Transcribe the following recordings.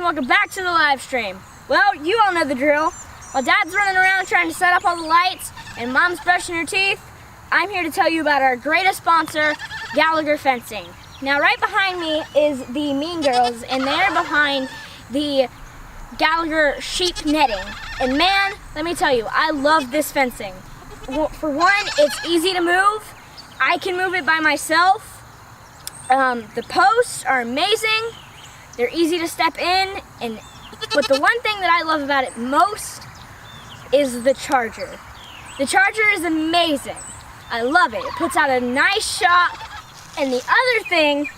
Welcome back to the live stream. Well, you all know the drill. While Dad's running around trying to set up all the lights and Mom's brushing her teeth, I'm here to tell you about our greatest sponsor, Gallagher Fencing. Now, right behind me is the Mean Girls, and they're behind the Gallagher sheep netting. And man, let me tell you, I love this fencing. For one, it's easy to move. I can move it by myself. The posts are amazing. They're easy to step in, but the one thing that I love about it most is the charger. The charger is amazing. I love it. It puts out a nice shock. And the other thing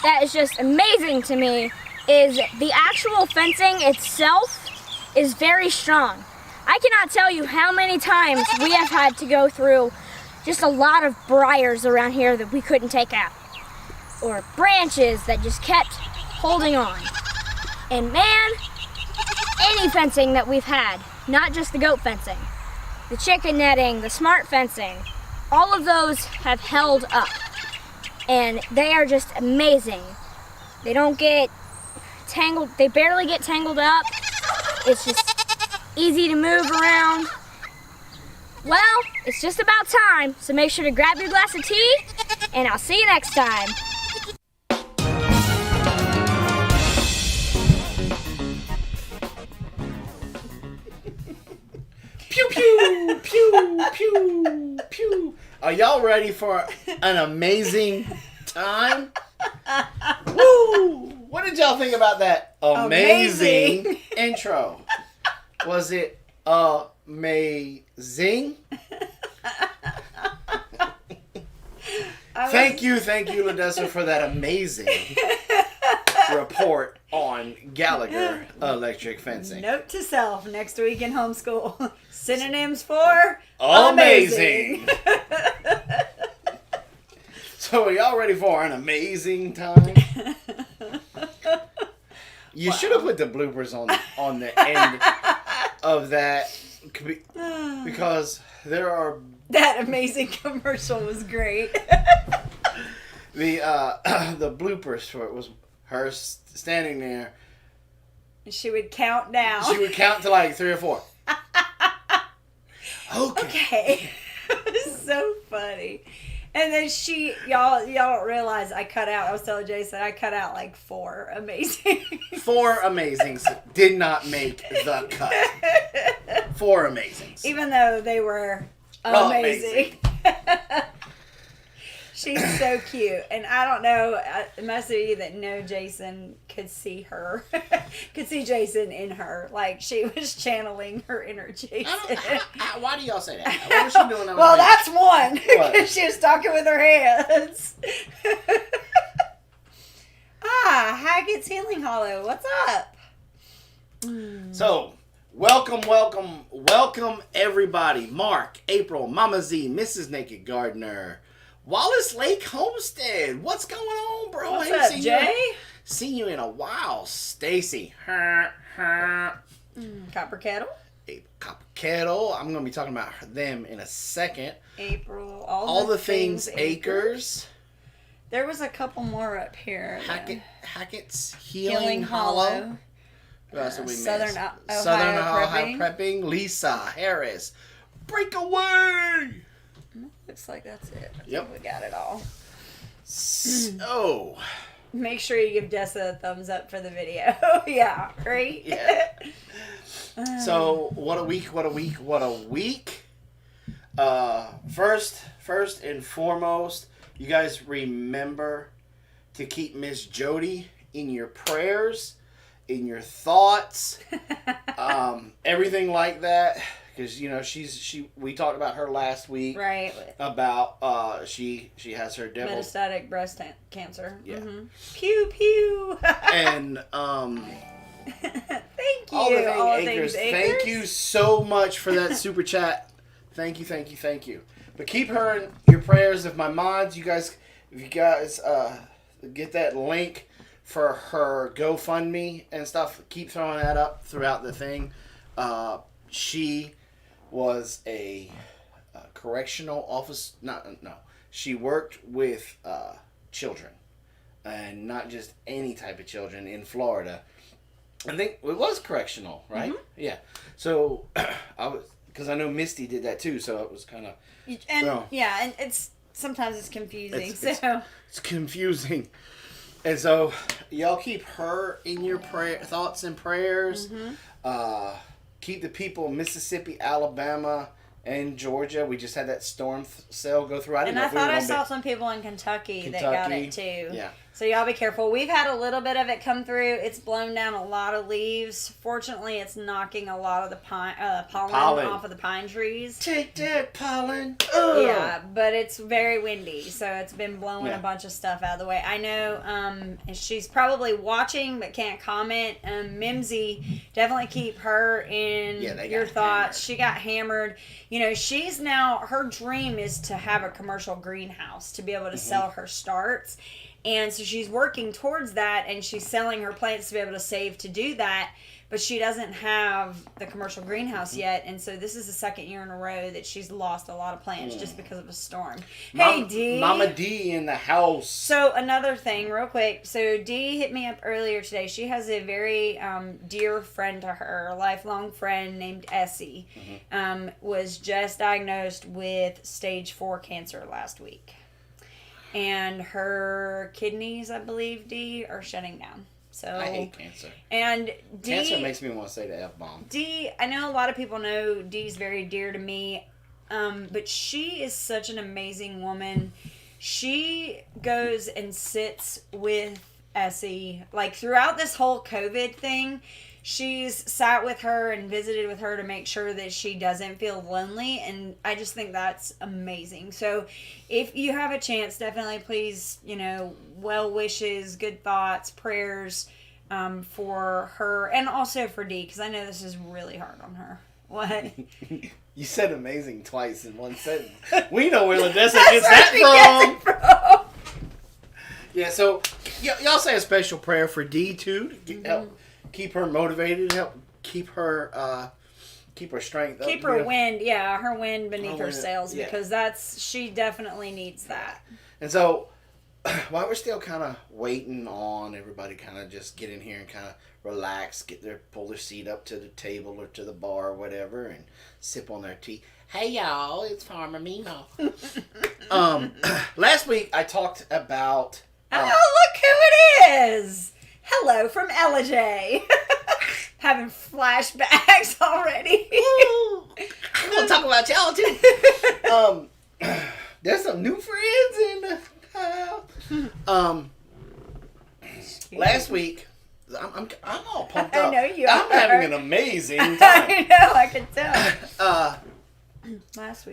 that is just amazing to me is the actual fencing itself is very strong. I cannot tell you how many times we have had to go through just a lot of briars around here that we couldn't take out, or branches that just kept holding on. And man, any fencing that we've had, not just the goat fencing, the chicken netting, the smart fencing, all of those have held up. And they are just amazing. They don't get tangled, they barely get tangled up. It's just easy to move around. Well, it's just about time, so make sure to grab your glass of tea, and I'll see you next time. Pew, pew, pew, pew, pew. Are y'all ready for an amazing time? Woo! What did y'all think about that amazing intro? Was it amazing? Thank you, Ladessa, for that amazing report on Gallagher electric fencing. Note to self, next week in homeschool. Synonyms for amazing. So are y'all ready for an amazing time? You should have put the bloopers on the end of that, because there are... That amazing commercial was great. The bloopers for it was her standing there. She would count down. She would count to like 3 or 4. Okay. It was so funny. And then y'all don't realize I was telling Jason, I cut out like 4 amazing. 4 amazings did not make the cut. 4 amazings. Even though they were amazing. She's so cute. And I don't know, most of you that know Jason could see her. Could see Jason in her. Like, she was channeling her inner Jason. Why do y'all say that? What was she doing? Well, that's one. Because she was talking with her hands. Hackett's Healing Hollow. What's up? So, welcome everybody. Mark, April, Mama Z, Mrs. Naked Gardener, Wallace Lake Homestead. What's going on, bro? What's up, Jay? Seen you in a while. Stacy. Copper Kettle. Copper Kettle. I'm going to be talking about them in a second. April. All the things Acres. There was a couple more up here. Hackett's Healing Hollow. Who else did we miss? Southern Ohio Prepping. Lisa Harris. Breakaway. Looks like that's it. Yep. We got it all. So. Make sure you give Dessa a thumbs up for the video. Yeah, right? Yeah. So, what a week. First and foremost, you guys remember to keep Miss Jody in your prayers, in your thoughts, everything like that. Because we talked about her last week, right? About she has her devil metastatic breast cancer. Yeah. Mm-hmm. Pew pew. And thank you, all the all Acres. things Thank Acres. you so much for that super chat. Thank you. But keep her in your prayers. If you guys get that link for her GoFundMe and stuff, keep throwing that up throughout the thing. She was a correctional officer. She worked with children, and not just any type of children in Florida. I think it was correctional, right? Mm-hmm. Yeah. So because I know Misty did that too, so it was kind of and sometimes it's confusing. It's confusing. And so y'all keep her in your thoughts and prayers. Mm-hmm. Keep the people in Mississippi, Alabama, and Georgia. We just had that storm cell go through. I thought I saw some people in Kentucky that got it too. Yeah. So y'all be careful. We've had a little bit of it come through. It's blown down a lot of leaves. Fortunately, it's knocking a lot of the pollen off of the pine trees. Take that pollen. Yeah, but it's very windy, so it's been blowing a bunch of stuff out of the way. I know she's probably watching but can't comment. Mimsy, definitely keep her in your thoughts. She got hammered. She's now, her dream is to have a commercial greenhouse to be able to sell her starts. And so she's working towards that, and she's selling her plants to be able to save to do that. But she doesn't have the commercial greenhouse yet, and so this is the second year in a row that she's lost a lot of plants just because of a storm. Hey, Dee. Mama D in the house. So another thing, real quick. So Dee hit me up earlier today. She has a very dear friend to her, a lifelong friend named Essie, was just diagnosed with stage 4 cancer last week. And her kidneys, I believe, Dee, are shutting down. So I hate cancer. And Dee, cancer makes me want to say the F-bomb. Dee, I know a lot of people know Dee's very dear to me, but she is such an amazing woman. She goes and sits with Essie, like throughout this whole COVID thing. She's sat with her and visited with her to make sure that she doesn't feel lonely, and I just think that's amazing. So if you have a chance, definitely please, well wishes, good thoughts, prayers for her, and also for Dee, because I know this is really hard on her. What? You said amazing twice in one sentence. We know where Ladessa gets that from. Yeah, so y'all say a special prayer for Dee too, to help keep her motivated, help keep her strength up. Keep her wind, her wind beneath her sails, because she definitely needs that. And so, while we're still kind of waiting on everybody kind of just get in here and kind of relax, pull their seat up to the table or to the bar or whatever, and sip on their tea. Hey y'all, it's Farmer Mimo. Last week I talked about. Oh, look who it is! Hello from Ella J. Having flashbacks already. I'm gonna talk about y'all too. There's some new friends in the house. Last week, I'm all pumped up. I know you I'm are. having an amazing time. I know, I can tell.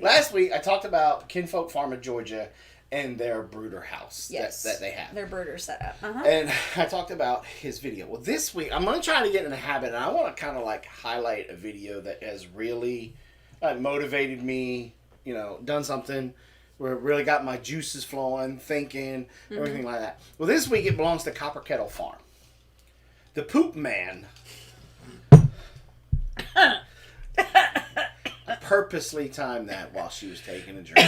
Last week I talked about Kinfolk Farm of Georgia and their brooder house that they have. Their brooder setup. And I talked about his video. Well, this week, I'm going to try to get in the habit, and I want to kind of like highlight a video that has really motivated me, done something where it really got my juices flowing, thinking, everything like that. Well, this week it belongs to Copper Kettle Farm. The Poop Man purposely timed that while she was taking a drink.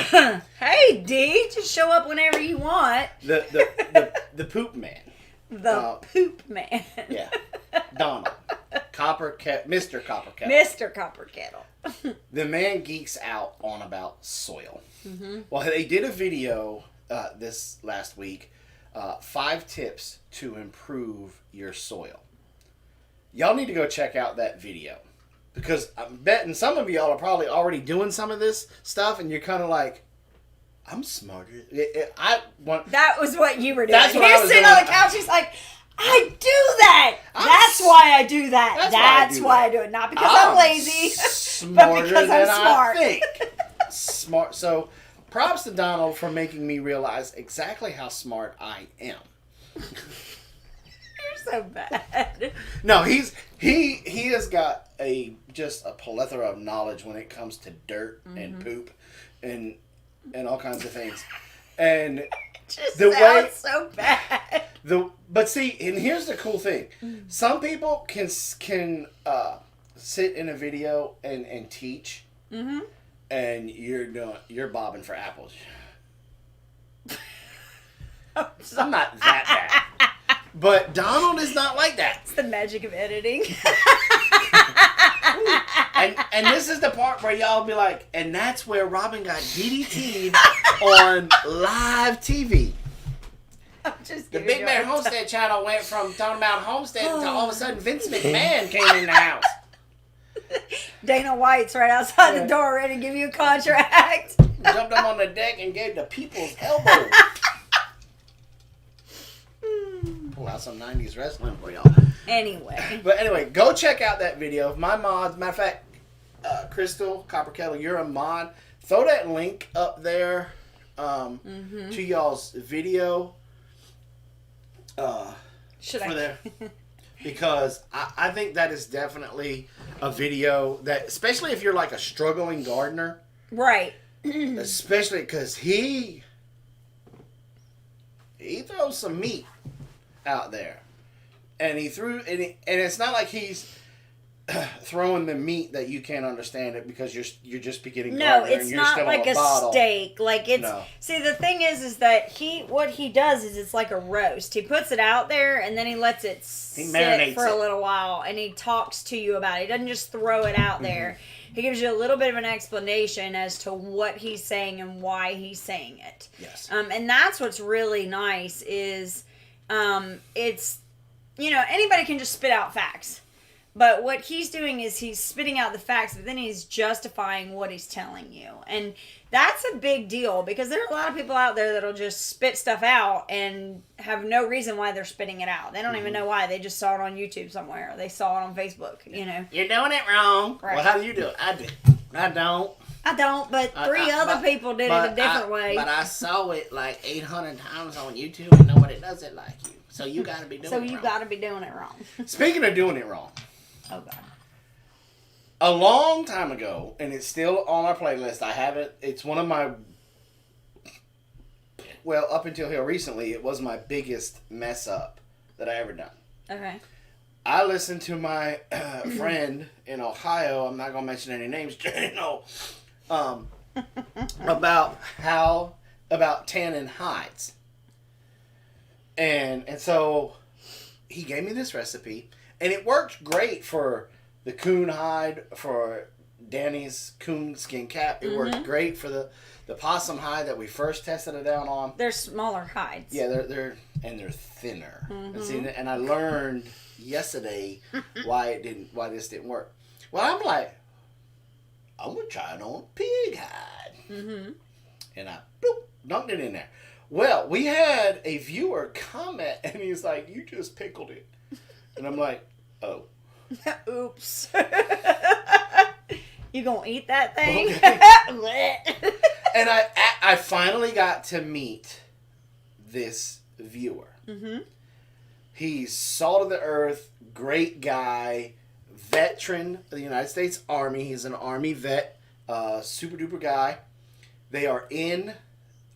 Hey, Dee, just show up whenever you want. The Poop Man. The Poop Man. Yeah. Donald. Mr. Copper Kettle. Mr. Copper Kettle. The man geeks out on about soil. Well, they did a video this last week, 5 tips to improve your soil. Y'all need to go check out that video. Because I'm betting some of y'all are probably already doing some of this stuff, and you're kind of like, I'm smarter. That was what you were doing. That's what He I was was sitting doing. on the couch. He's like, I do that. That's why I do that. That's why I do it. Not because I'm lazy, but because I'm smart. I think. Smart. So, props to Donald for making me realize exactly how smart I am. You're so bad. No, he has got just a plethora of knowledge when it comes to dirt and poop and all kinds of things. And just sounds so bad. But see, and here's the cool thing: some people can sit in a video and teach, and you're bobbing for apples. I'm not that bad, but Donald is not like that. It's the magic of editing. And this is the part where y'all be like, and that's where Robyn got DDT'd on live TV. The Big Bear Homestead channel went from talking about Homestead to all of a sudden Vince McMahon came in the house. Dana White's right outside the door ready to give you a contract. Jumped up on the deck and gave the people's elbow. Pull out some 90s wrestling for y'all. Anyway, go check out that video. My mods, matter of fact, Crystal, Copper Kettle, you're a mod. Throw that link up there to y'all's video. Should I? There. Because I think that is definitely a video that, especially if you're like a struggling gardener. Right. Especially because he throws some meat out there. And and it's not like he's throwing the meat that you can't understand it because you're just beginning. No, it's not like a steak. Like it's see the thing is that what he does is it's like a roast. He puts it out there and then he lets it sit for a little while and he talks to you about it. He doesn't just throw it out there. He gives you a little bit of an explanation as to what he's saying and why he's saying it. Yes. And that's what's really nice is it's anybody can just spit out facts. But what he's doing is he's spitting out the facts, but then he's justifying what he's telling you. And that's a big deal because there are a lot of people out there that'll just spit stuff out and have no reason why they're spitting it out. They don't even know why. They just saw it on YouTube somewhere. Or they saw it on Facebook, You're doing it wrong. Right. Well, how do you do it? I don't, but three other people did it a different way. But I saw it like 800 times on YouTube and nobody does it like you. So you got to be doing it wrong. So you got to be doing it wrong. Speaking of doing it wrong. Oh, God. A long time ago, and it's still on our playlist. I have it. It's one of my... Well, up until here recently, it was my biggest mess up that I ever done. Okay. I listened to my friend in Ohio, I'm not going to mention any names, about tanning hides. And so he gave me this recipe, and it worked great for the coon hide, for Danny's coon skin cap. It worked great for the possum hide that we first tested it out on. They're smaller hides. Yeah, they're thinner. And I learned yesterday why this didn't work. Well, I'm like, I'm gonna try it on pig hide, and I dunked it in there. Well, we had a viewer comment, and he's like, "You just pickled it," and I'm like, "Oh, oops." You gonna eat that thing? Okay. And I finally got to meet this viewer. He's salt of the earth, great guy, veteran of the United States Army. He's an Army vet, super duper guy. They are in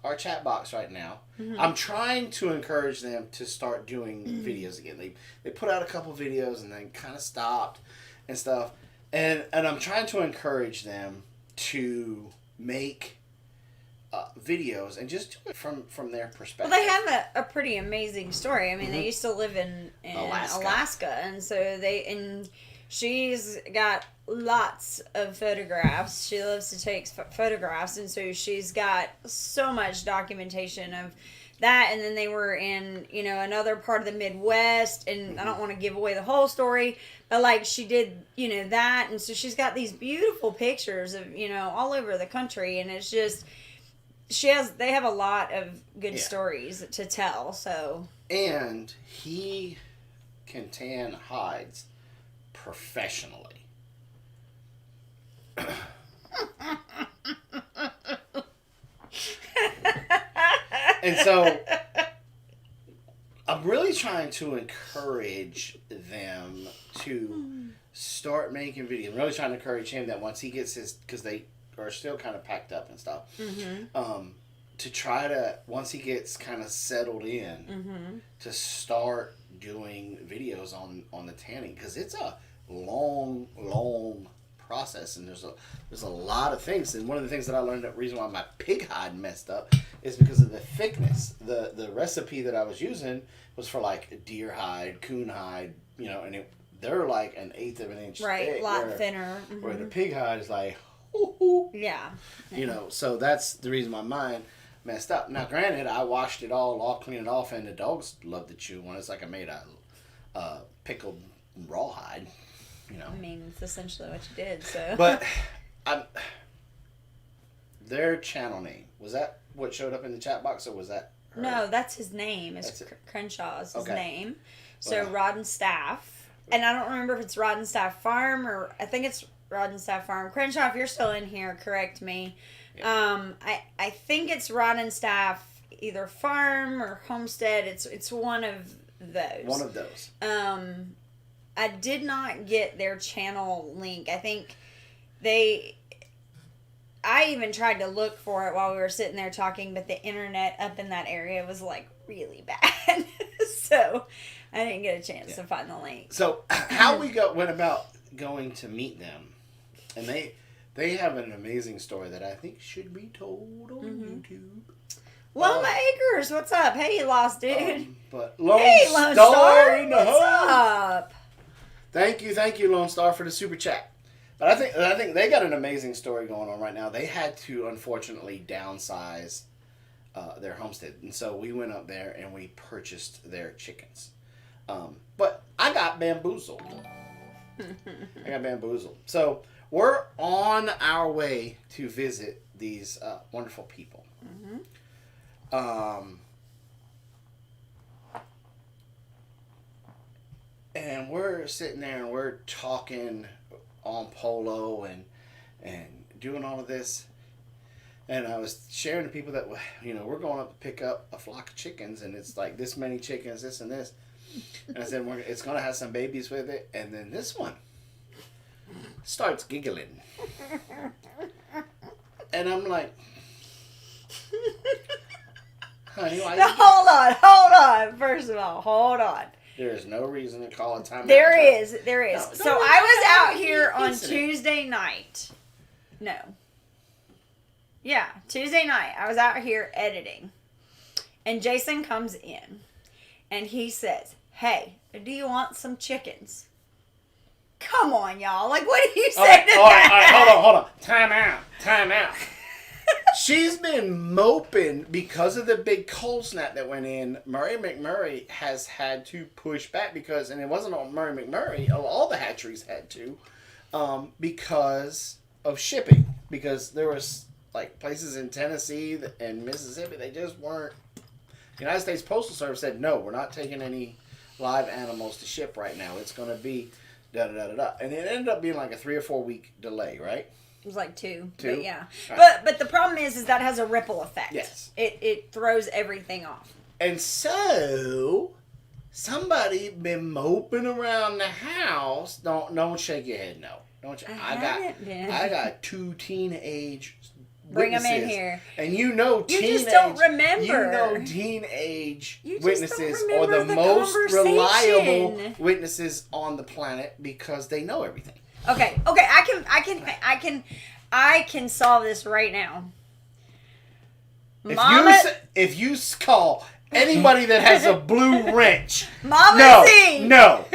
our chat box right now. I'm trying to encourage them to start doing videos again. They put out a couple videos and then kind of stopped and stuff. And I'm trying to encourage them to make videos and just do it from their perspective. Well, they have a pretty amazing story. I mean, they used to live in Alaska, and so she's got lots of photographs. She loves to take photographs, and so she's got so much documentation of that. And then they were in, another part of the Midwest, and I don't want to give away the whole story, but like she did, that. And so she's got these beautiful pictures of, all over the country, and it's just, they have a lot of good stories to tell. So, and he can tan hides professionally. And so I'm really trying to encourage them to start making videos. I'm really trying to encourage him that once he gets his, because they are still kind of packed up and stuff, to try to, once he gets kind of settled in, to start doing videos on the tanning, because it's a long process, and there's a lot of things. And one of the things that I learned, the reason why my pig hide messed up is because of the thickness. The recipe that I was using was for like deer hide, coon hide, you know, and they're like an eighth of an inch thick, a lot thinner. Where the pig hide is like, yeah, you know. So that's the reason my mind messed up. Now, granted, I washed it all cleaned it off, and the dogs love to chew on it. It's like I made a pickled rawhide. You know. I mean, it's essentially what you did. So, but their channel name, was that what showed up in the chat box, or was that her? No, that's his name. It's Crenshaw's his name. So Well, Rod and Staff, and I don't remember if it's Rod and Staff Farm or I think it's Rod and Staff Farm. Crenshaw, if you're still in here, correct me. Yeah. I think it's Rod and Staff, either Farm or Homestead. It's one of those. One of those. I did not get their channel link. I think I even tried to look for it while we were sitting there talking, but the internet up in that area was like really bad. So I didn't get a chance to find the link. So how we went about going to meet them, and they have an amazing story that I think should be told on YouTube. Loma Acres, what's up? Hey, Lost Dude. But Lone Lone Star Star, in the what's house. up? Thank you, Lone Star, for the super chat. But I think they got an amazing story going on right now. They had to unfortunately downsize their homestead, and so we went up there and we purchased their chickens. But I got bamboozled. So we're on our way to visit these wonderful people. And we're sitting there and we're talking on Polo and doing all of this. And I was sharing to people that, you know, we're going up to pick up a flock of chickens, and it's like this many chickens, this and this. And I said, it's going to have some babies with it. And then this one starts giggling. And I'm like, honey, why Now, hold on. First of all, hold on. There is no reason to call a timeout. There is. No, So I was out here on Tuesday night. No. Yeah, Tuesday night. I was out here editing. And Jason comes in. And he says, hey, do you want some chickens? Come on, y'all. Like, what do you say to that? All right, hold on. Time out. She's been moping because of the big cold snap that went in. Murray McMurray has had to push back because, and it wasn't on Murray McMurray, all the hatcheries had to, because of shipping. Because there was like places in Tennessee and Mississippi, they just weren't. The United States Postal Service said, no, we're not taking any live animals to ship right now. It's going to be da-da-da-da-da. And it ended up being like a 3 or 4 week delay, right? It was like 2. Two? But yeah. Right. But the problem is that has a ripple effect. Yes. It throws everything off. And so, somebody been moping around the house. Don't shake your head, no. I got 2 teenage Bring witnesses. them in here. And you know just don't remember. You know teenage You just witnesses don't are the remember the most reliable conversation. witnesses on the planet because they know everything. Okay, I can solve this right now. If you call anybody that has a blue wrench, Mama Z. no,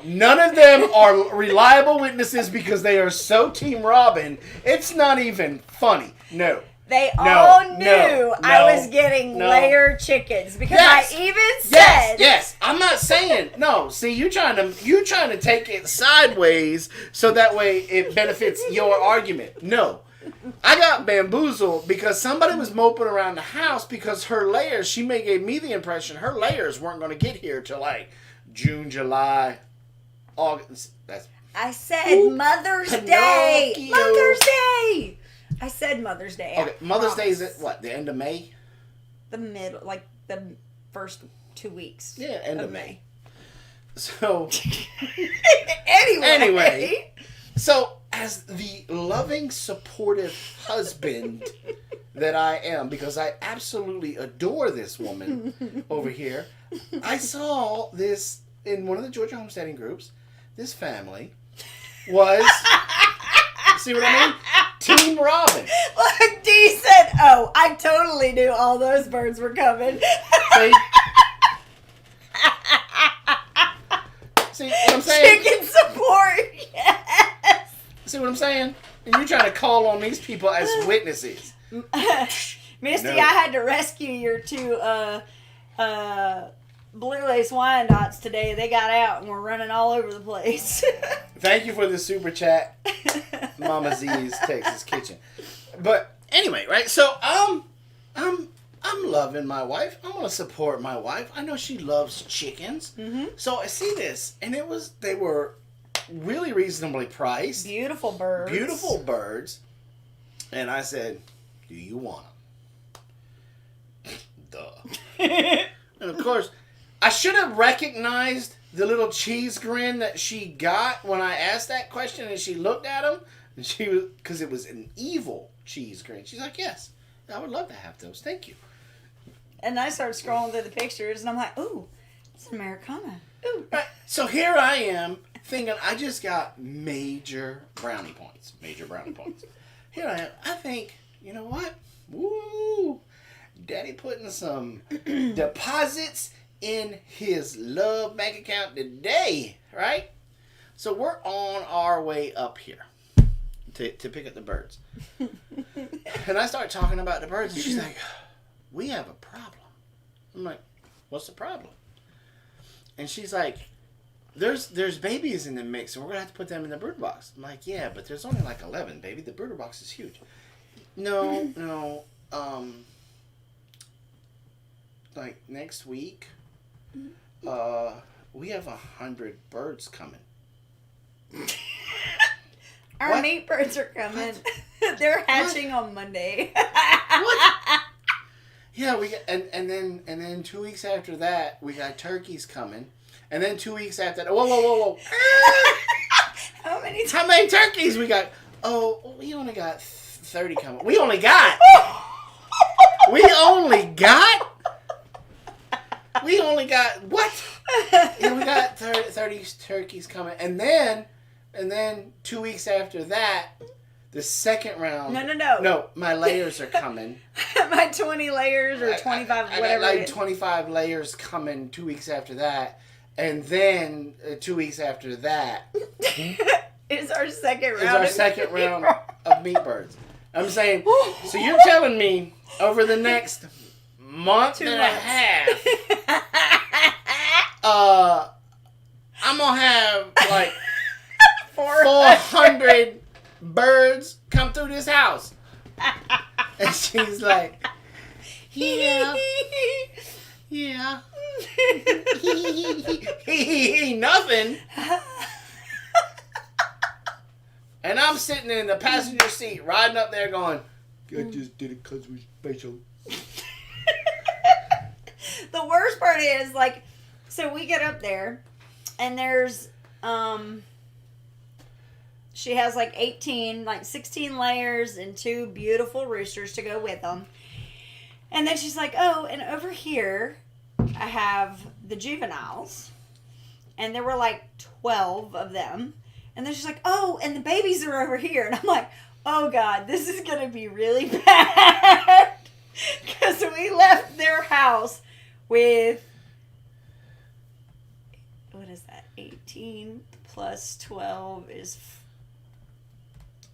none of them are reliable witnesses because they are so Team Robyn. It's not even funny. No. They all knew I was getting no. layer chickens because Yes. I even said Yes. I'm not saying no. See, you trying to take it sideways so that way it benefits your argument. No, I got bamboozled because somebody was moping around the house because her layers, gave me the impression her layers weren't going to get here till like June, July, August. I said Mother's Day. Mother's Day. I said Mother's Day. Okay, Mother's Day is at what? The end of May? The middle, like the first 2 weeks. Yeah, end of May. So, anyway. So, as the loving, supportive husband that I am, because I absolutely adore this woman over here, I saw this in one of the Georgia homesteading groups. This family was, see what I mean? Team Robyn. Look, Dee said, oh, I totally knew all those birds were coming. See? See what I'm saying? Chicken support, yes. See what I'm saying? And you're trying to call on these people as witnesses. Misty, No. I had to rescue your two Blue Lace Wyandottes today. They got out and were running all over the place. Thank you for the super chat, Mama Z's Texas Kitchen. But anyway, right? So I'm loving my wife. I'm gonna support my wife. I know she loves chickens. Mm-hmm. So I see this, and they were really reasonably priced. Beautiful birds. Beautiful birds. And I said, "Do you want them?" Duh. And of course, I should have recognized the little cheese grin that she got when I asked that question, and she looked at him, and she was, because it was an evil cheese grin. She's like, "Yes, I would love to have those. Thank you." And I started scrolling through the pictures, and I'm like, ooh, it's an Americana. Ooh. Right. So here I am thinking I just got major brownie points. Major brownie points. Here I am. I think, you know what? Woo! Daddy putting some deposits in his love bank account today, right? So we're on our way up here to pick up the birds. And I start talking about the birds, and she's like, "We have a problem." I'm like, "What's the problem?" And she's like, there's babies in the mix, and we're going to have to put them in the bird box. I'm like, "Yeah, but there's only like 11, baby. The bird box is huge." No, like next week, we have 100 birds coming. Our What? meat birds are coming. They're hatching on Monday. What? Yeah, we got, and then 2 weeks after that, we got turkeys coming, and then 2 weeks after that, whoa. How many How many turkeys we got? Oh, we only got 30 coming. We only got what? Yeah, we got 30 turkeys coming, and then 2 weeks after that, the second round. No, my layers are coming. My 20 layers or 25, I whatever. got it like is. 25 layers coming 2 weeks after that, and then 2 weeks after that It's our second round. is our second round of meat birds. I'm saying, so you're telling me over the next month 2 and months. a half, I'm gonna have like 400 birds come through this house. And she's like, yeah. Nothing. And I'm sitting in the passenger seat, riding up there going, I just did it because we're special. The worst part is, like, so we get up there, and there's, she has like 16 layers and 2 beautiful roosters to go with them. And then she's like, oh, and over here, I have the juveniles. And there were like 12 of them. And then she's like, oh, and the babies are over here. And I'm like, oh, God, this is going to be really bad. Because we left their house with, what is that? 18 plus 12 is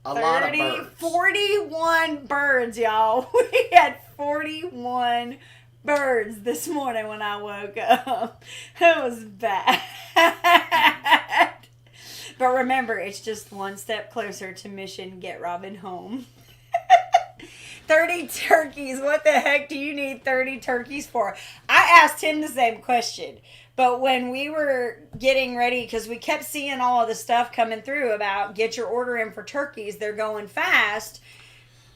A lot of 30, birds. 41 birds, y'all. We had 41 birds this morning when I woke up. It was bad. But remember, it's just one step closer to mission get Robyn home. 30 turkeys. What the heck do you need 30 turkeys for? I asked him the same question. But when we were getting ready, because we kept seeing all of the stuff coming through about get your order in for turkeys, they're going fast.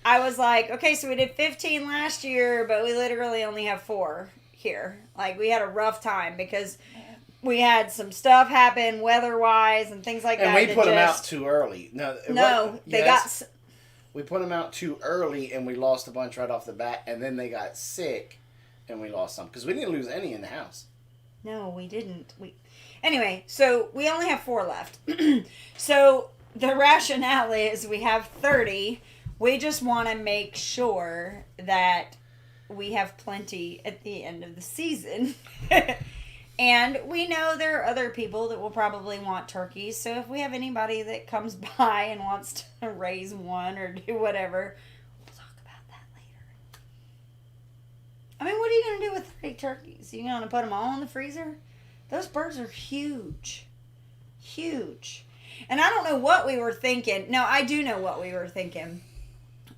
I was like, okay, so we did 15 last year, but we literally only have 4 here. Like, we had a rough time because we had some stuff happen weather-wise and things like that. And we put them out too early. We put them out too early, and we lost a bunch right off the bat, and then they got sick, and we lost some. Because we didn't lose any in the house. No, we didn't. Anyway, so we only have 4 left. So the rationale is we have 30. We just want to make sure that we have plenty at the end of the season. And we know there are other people that will probably want turkeys. So if we have anybody that comes by and wants to raise one or do whatever, we'll talk about that later. I mean, what are you going to do with 30 turkeys? You going to put them all in the freezer? Those birds are huge. Huge. And I don't know what we were thinking. No, I do know what we were thinking.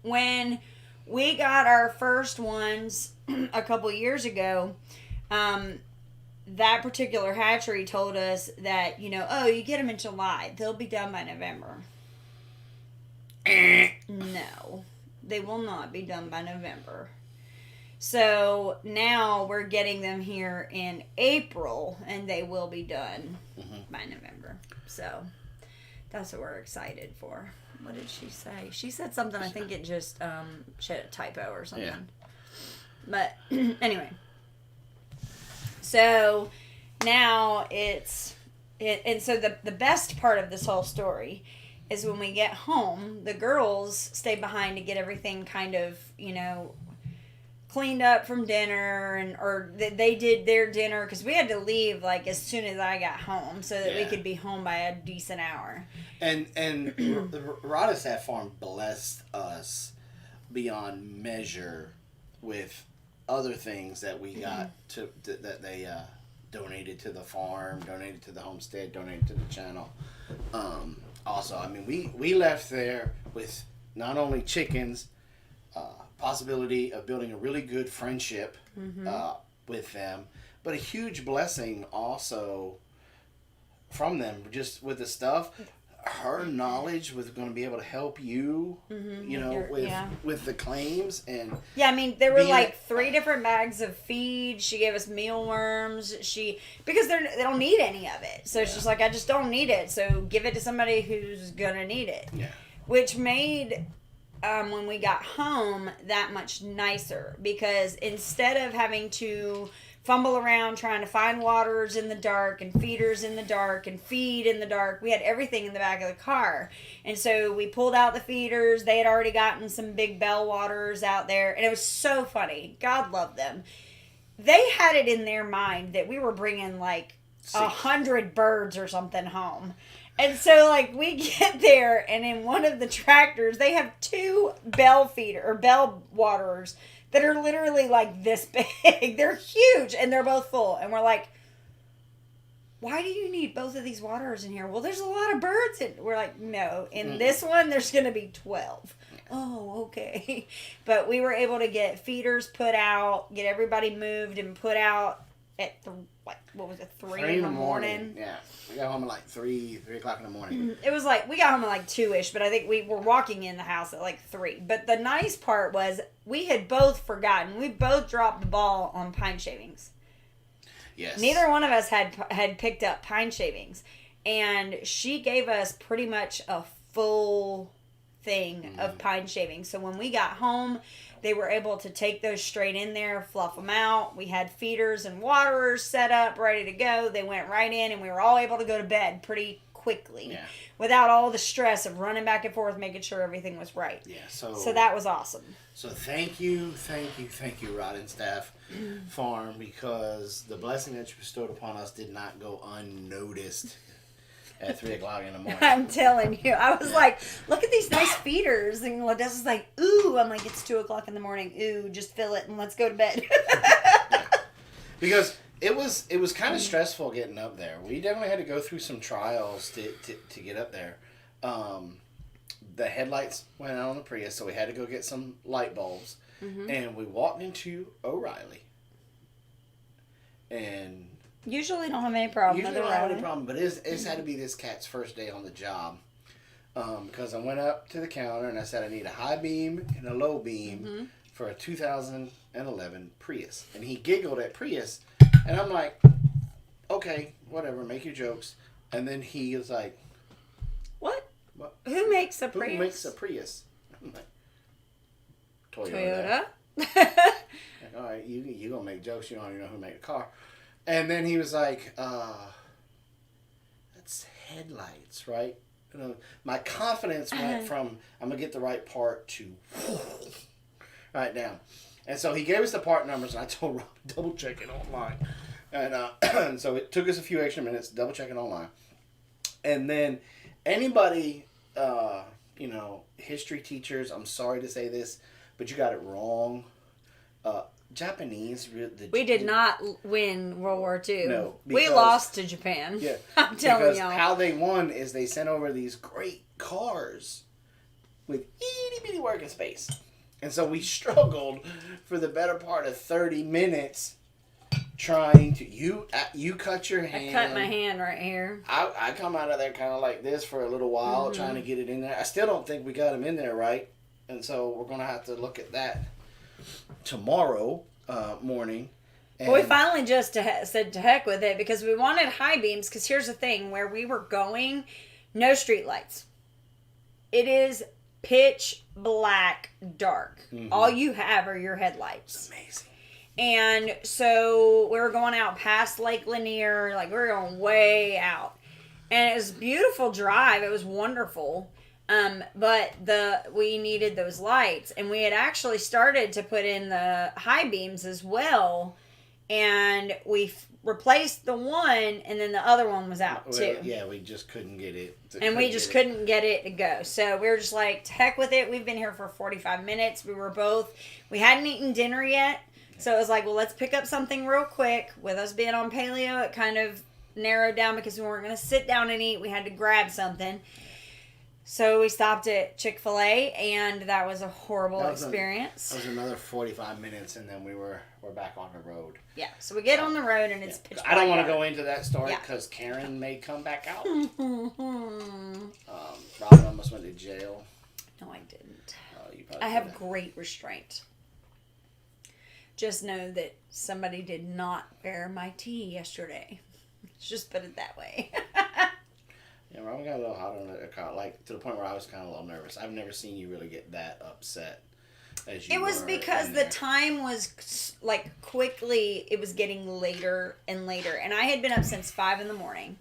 When we got our first ones a couple years ago, that particular hatchery told us that, you get them in July. They'll be done by November. No, they will not be done by November. So now we're getting them here in April, and they will be done by November. So that's what we're excited for. What did she say? She said something. I think it just she had a typo or something. Yeah. But anyway. So now and so the best part of this whole story is when we get home, the girls stay behind to get everything kind of, cleaned up from dinner, or they did their dinner because we had to leave like as soon as I got home so that we could be home by a decent hour. And the Rodisat Farm blessed us beyond measure with other things that we got that they donated to the farm, donated to the homestead, donated to the channel. Also, I mean, we left there with not only chickens, possibility of building a really good friendship with them, but a huge blessing also from them, just with the stuff. Her knowledge was going to be able to help you, with the claims and I mean, there were like 3 different bags of feed. She gave us mealworms. Because they don't need any of it, so it's just like, I just don't need it. So give it to somebody who's gonna need it. Yeah, which made when we got home that much nicer, because instead of having to fumble around trying to find waters in the dark and feeders in the dark and feed in the dark, we had everything in the back of the car. And so we pulled out the feeders. They had already gotten some big bell waters out there, and it was so funny. God love them. They had it in their mind that we were bringing like 100 birds or something home. And so, like, we get there, and in one of the tractors, they have 2 bell waterers that are literally like this big. They're huge, and they're both full. And we're like, why do you need both of these waterers in here? Well, there's a lot of birds. We're like, no. In this one, there's going to be 12. Oh, okay. But we were able to get feeders put out, get everybody moved and put out at 3 in the morning? Yeah. We got home at like 3 o'clock in the morning. It was like, we got home at like 2-ish, but I think we were walking in the house at like 3. But the nice part was we had both forgotten. We both dropped the ball on pine shavings. Yes. Neither one of us had picked up pine shavings. And she gave us pretty much a full thing of pine shavings. So when we got home, they were able to take those straight in there, fluff them out. We had feeders and waterers set up, ready to go. They went right in, and we were all able to go to bed pretty quickly without all the stress of running back and forth, making sure everything was right. Yeah, so that was awesome. So thank you, Rod and Staff Farm, because the blessing that you bestowed upon us did not go unnoticed at 3 o'clock in the morning. I'm telling you. I was like, look at these nice feeders. And Ladessa's like, ooh. I'm like, it's 2 o'clock in the morning. Ooh, just fill it and let's go to bed. Because it was kind of stressful getting up there. We definitely had to go through some trials to get up there. the headlights went out on the Prius, so we had to go get some light bulbs. Mm-hmm. And we walked into O'Reilly. And Usually don't have any problem usually with don't have O'Reilly. any problem, but it's had to be this cat's first day on the job. Because I went up to the counter and I said I need a high beam and a low beam for a 2011 Prius. And he giggled at Prius. And I'm like, okay, whatever, make your jokes. And then he was like, What? What? Who makes a Who Prius? makes a Prius? I'm like, Toyota. Like, all right, you gonna make jokes, you don't even know who made a car. And then he was like, that's headlights, right? You know, my confidence went from I'm gonna get the right part to right down. And so he gave us the part numbers, and I told Rob double check it online. And so it took us a few extra minutes double checking online. And then anybody, history teachers, I'm sorry to say this, but you got it wrong. Japanese. We did not win World War II. No, we lost to Japan. Yeah, I'm telling because y'all. how they won is they sent over these great cars with itty bitty working space, and so we struggled for the better part of 30 minutes trying to. You cut your hand. I cut my hand right here. I come out of there kind of like this for a little while, trying to get it in there. I still don't think we got him in there right, and so we're gonna have to look at that tomorrow morning. Well, we finally just said to heck with it because we wanted high beams. Because here's the thing: where we were going, no street lights. It is pitch black, dark. All you have are your headlights. Amazing. And so we were going out past Lake Lanier, like we were going way out, and it was a beautiful drive. It was wonderful. But we needed those lights, and we had actually started to put in the high beams as well, and we replaced the one, and then the other one was out too. Yeah, we just couldn't get it. And we just couldn't get it to go. So we were just like, to heck with it. We've been here for 45 minutes. We hadn't eaten dinner yet. So it was like, well, let's pick up something real quick. With us being on paleo, it kind of narrowed down because we weren't going to sit down and eat. We had to grab something. So we stopped at Chick-fil-A, and that was a horrible experience. That was another 45 minutes, and then we're back on the road. Yeah, so we get on the road, and it's pitch black. I don't want to go into that story because Karen may come back out. Robyn almost went to jail. No, I didn't. You I have great restraint. Just know that somebody did not wear my tea yesterday. Let's just put it that way. Yeah, Robyn got a little hot on it, like to the point where I was kind of a little nervous. I've never seen you really get that upset as you. It was because the time was like quickly. It was getting later and later, and I had been up since 5 a.m.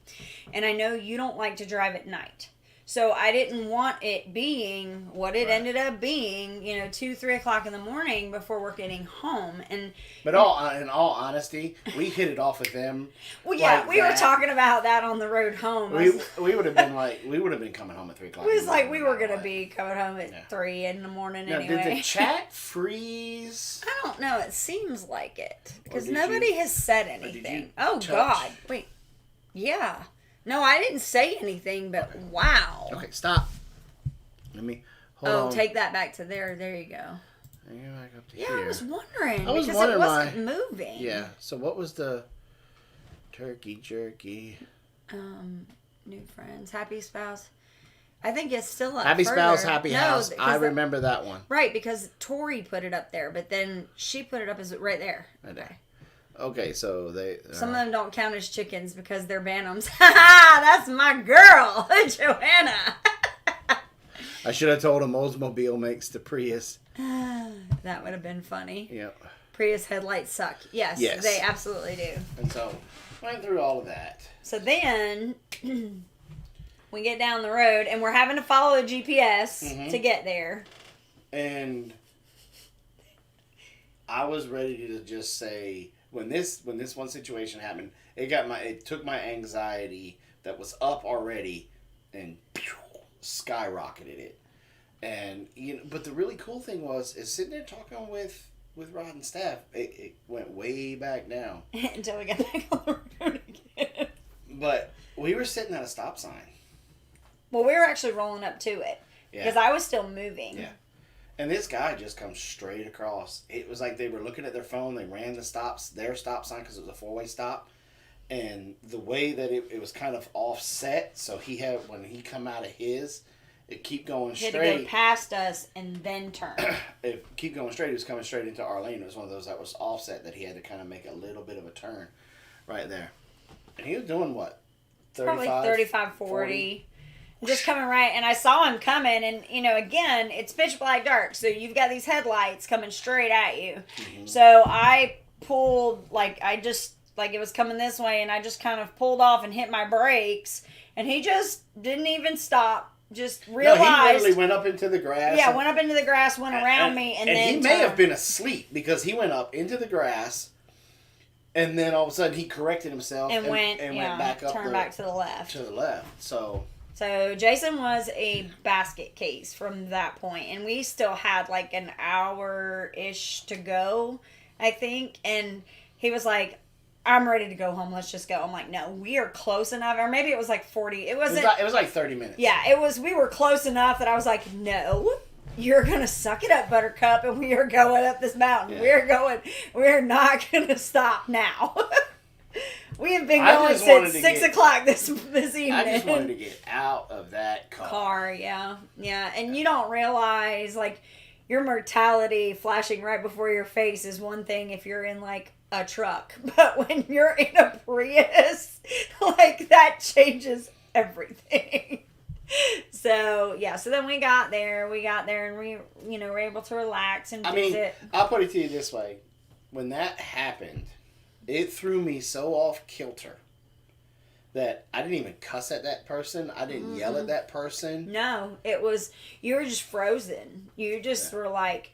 And I know you don't like to drive at night, so I didn't want it being what it ended up being. 2, 3 o'clock in the morning before we're getting home, But in all honesty, we hit it off with them. Well, yeah, we were talking about that on the road home. We would have been coming home at 3 o'clock. It was like we were gonna be coming home at 3 in the morning anyway. Did the chat freeze? I don't know. It seems like it because nobody has said anything. Oh God! Wait, yeah. No, I didn't say anything, but wow. Okay, stop. Let me hold on. Take that back to there. There you go. And you're back up to Yeah, here. I was wondering. I was because wondering it wasn't moving. Yeah. So what was the turkey jerky? New friends, happy spouse. I think it's still up Happy further. spouse, happy house. I because remember that one. Right, because Tori put it up there, but then she put it up as right there. Okay. Okay, so they... Some of them don't count as chickens because they're bantams. That's my girl, Joanna. I should have told him Oldsmobile makes the Prius. That would have been funny. Yep. Prius headlights suck. Yes, they absolutely do. And so, went through all of that. So then, we get down the road, and we're having to follow a GPS to get there. And I was ready to just say... When this one situation happened, it took my anxiety that was up already and skyrocketed it. And but the really cool thing is sitting there talking with Rod and Steph, it went way back down until we got back on the road again. But we were sitting at a stop sign. Well, we were actually rolling up to it. Yeah. Because I was still moving. Yeah. And this guy just comes straight across. It was like they were looking at their phone. They ran their stop sign because it was a 4-way stop. And the way that it was kind of offset, so when he come out of his, it keep going He straight. had to go past us and then turn. It keep going straight. He was coming straight into our lane. It was one of those that was offset that he had to kind of make a little bit of a turn right there. And he was doing what? 35? Probably 35, 40. Just coming right, and I saw him coming, and again, it's pitch black dark, so you've got these headlights coming straight at you. Mm-hmm. So I pulled, it was coming this way, and I just kind of pulled off and hit my brakes, and he just didn't even stop. Just realized. No, he literally went up into the grass. Yeah, went up into the grass, went around me, and then he may have been asleep because he went up into the grass, and then all of a sudden he corrected himself and went back up. Turned back to the left. To the left. So Jason was a basket case from that point, and we still had like an hour-ish to go, I think, and he was like, I'm ready to go home, let's just go. I'm like, no, we are close enough, or maybe it was like 40, it was like 30 minutes. Yeah, we were close enough that I was like, no, you're going to suck it up, Buttercup, and we are going up this mountain. Yeah. We're not going to stop now. We have been going since 6 o'clock this evening. I just wanted to get out of that car. Yeah. And you don't realize, like, your mortality flashing right before your face is one thing if you're in, like, a truck. But when you're in a Prius, like, that changes everything. So then we got there, and we, were able to relax and visit. I'll put it to you this way. When that happened, it threw me so off kilter that I didn't even cuss at that person. I didn't yell at that person. No, you were just frozen. You just were like,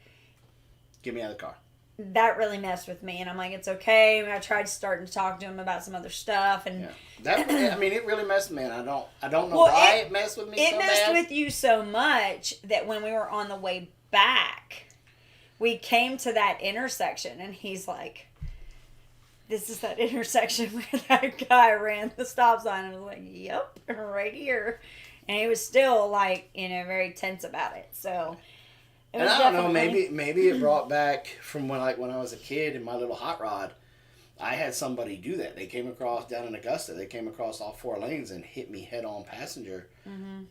get me out of the car. That really messed with me. And I'm like, it's okay. And I tried starting to talk to him about some other stuff. And it really messed with me. And I don't know why it messed with me so bad. It messed with you so much that when we were on the way back, we came to that intersection and he's like, this is that intersection where that guy ran the stop sign. And I was like, yep, right here. And he was still like, very tense about it. So, and I don't know, maybe it brought back from when I was a kid in my little hot rod. I had somebody do that. They came across down in Augusta. They came across all 4 lanes and hit me head on passenger, and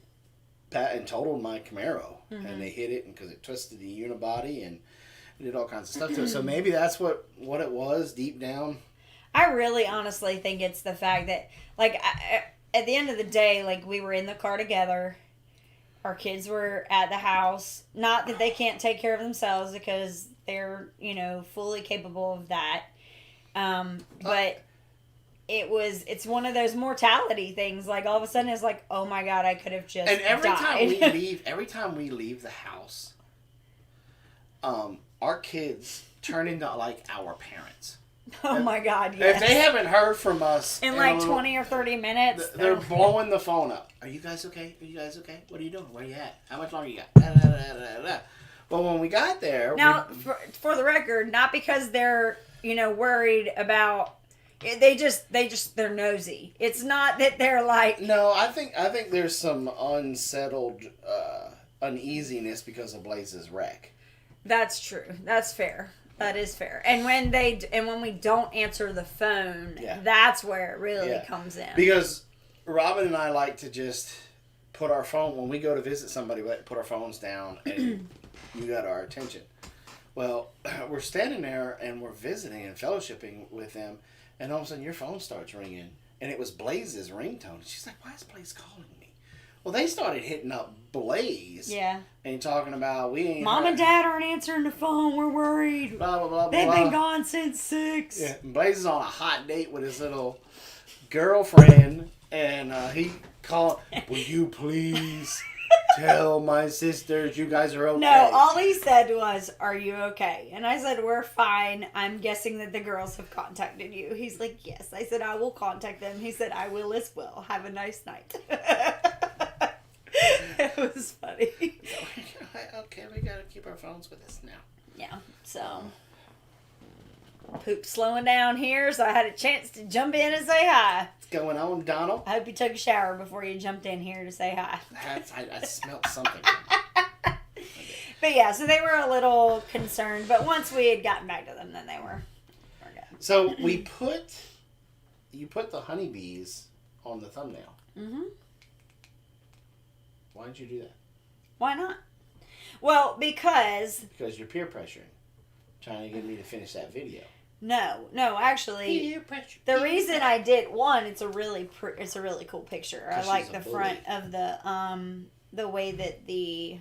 totaled my Camaro. And they hit it because it twisted the unibody and did all kinds of stuff to it. So maybe that's what it was deep down. I really honestly think it's the fact that, like, at the end of the day, like, we were in the car together. Our kids were at the house. Not that they can't take care of themselves because they're, fully capable of that. But it's one of those mortality things. Like, all of a sudden it's like, oh my God, I could have just died. Every time we leave the house, our kids turn into like our parents. Oh my God, yes. If they haven't heard from us in like 20 or 30 minutes, they're blowing the phone up. Are you guys okay? What are you doing? Where are you at? How much longer you got? Da, da, da, da, da. Well, when we got there... Now, for the record, not because they're, worried about... They're nosy. It's not that they're like... No, I think there's some unsettled uneasiness because of Blaze's wreck. That's true. That's fair. That is fair. And when we don't answer the phone, that's where it really comes in. Because Robyn and I like to just put our phone, when we go to visit somebody, we like to put our phones down and you got our attention. Well, we're standing there and we're visiting and fellowshipping with them, and all of a sudden your phone starts ringing, and it was Blaze's ringtone. She's like, why is Blaze calling me? Well, they started hitting up Blaze. Yeah. And talking about, we ain't... Mom and Dad aren't answering the phone. We're worried. Blah, blah, blah, They've been gone since 6. Yeah. And Blaze is on a hot date with his little girlfriend. And he called, will you please tell my sisters you guys are okay? No, all he said was, are you okay? And I said, we're fine. I'm guessing that the girls have contacted you. He's like, yes. I said, I will contact them. He said, I will as well. Have a nice night. It was funny. Okay, we gotta keep our phones with us now. Yeah, so. Poop slowing down here, so I had a chance to jump in and say hi. What's going on, Donald? I hope you took a shower before you jumped in here to say hi. I smelled something. But yeah, so they were a little concerned, but once we had gotten back to them, then they were good. So you put the honeybees on the thumbnail. Mm-hmm. Why did you do that? Why not? Well, because you're peer pressuring, trying to get me to finish that video. No, actually, Peer pressure. the reason I did one, it's a really cool picture. I like the bully. front of the way that the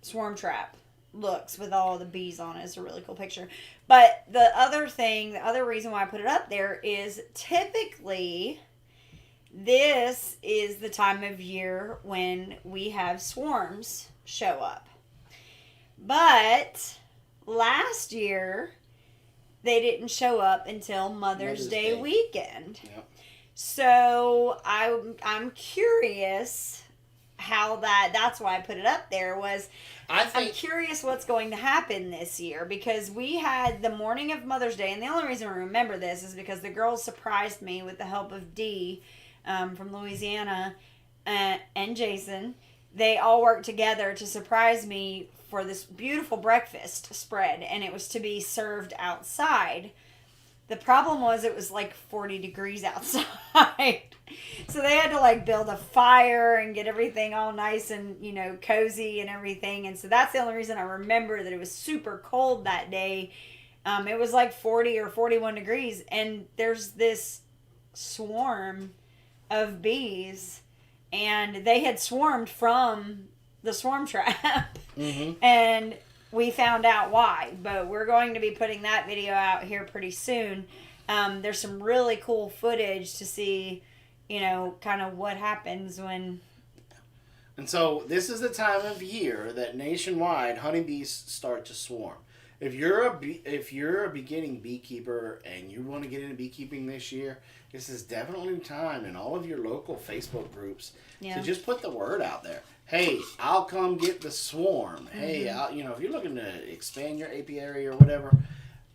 swarm trap looks with all the bees on it. It's a really cool picture. But the other reason why I put it up there is typically this is the time of year when we have swarms show up. But last year they didn't show up until Mother's Day weekend. Yep. So I'm curious how that's why I put it up there was I'm curious what's going to happen this year, because we had the morning of Mother's Day, and the only reason I remember this is because the girls surprised me with the help of Dee from Louisiana and Jason. They all worked together to surprise me for this beautiful breakfast spread, and it was to be served outside. The problem was it was like 40 degrees outside. So they had to build a fire and get everything all nice and, cozy and everything. And so that's the only reason I remember that it was super cold that day. It was like 40 or 41 degrees. And there's this swarm of bees. And they had swarmed from the swarm trap. Mm-hmm. And we found out why, but we're going to be putting that video out here pretty soon. There's some really cool footage to see, kind of what happens when. And so this is the time of year that nationwide honeybees start to swarm. If you're a beginning beekeeper and you want to get into beekeeping this year, this is definitely the time in all of your local Facebook groups to just put the word out there. Hey, I'll come get the swarm. Mm-hmm. Hey, if you're looking to expand your apiary or whatever,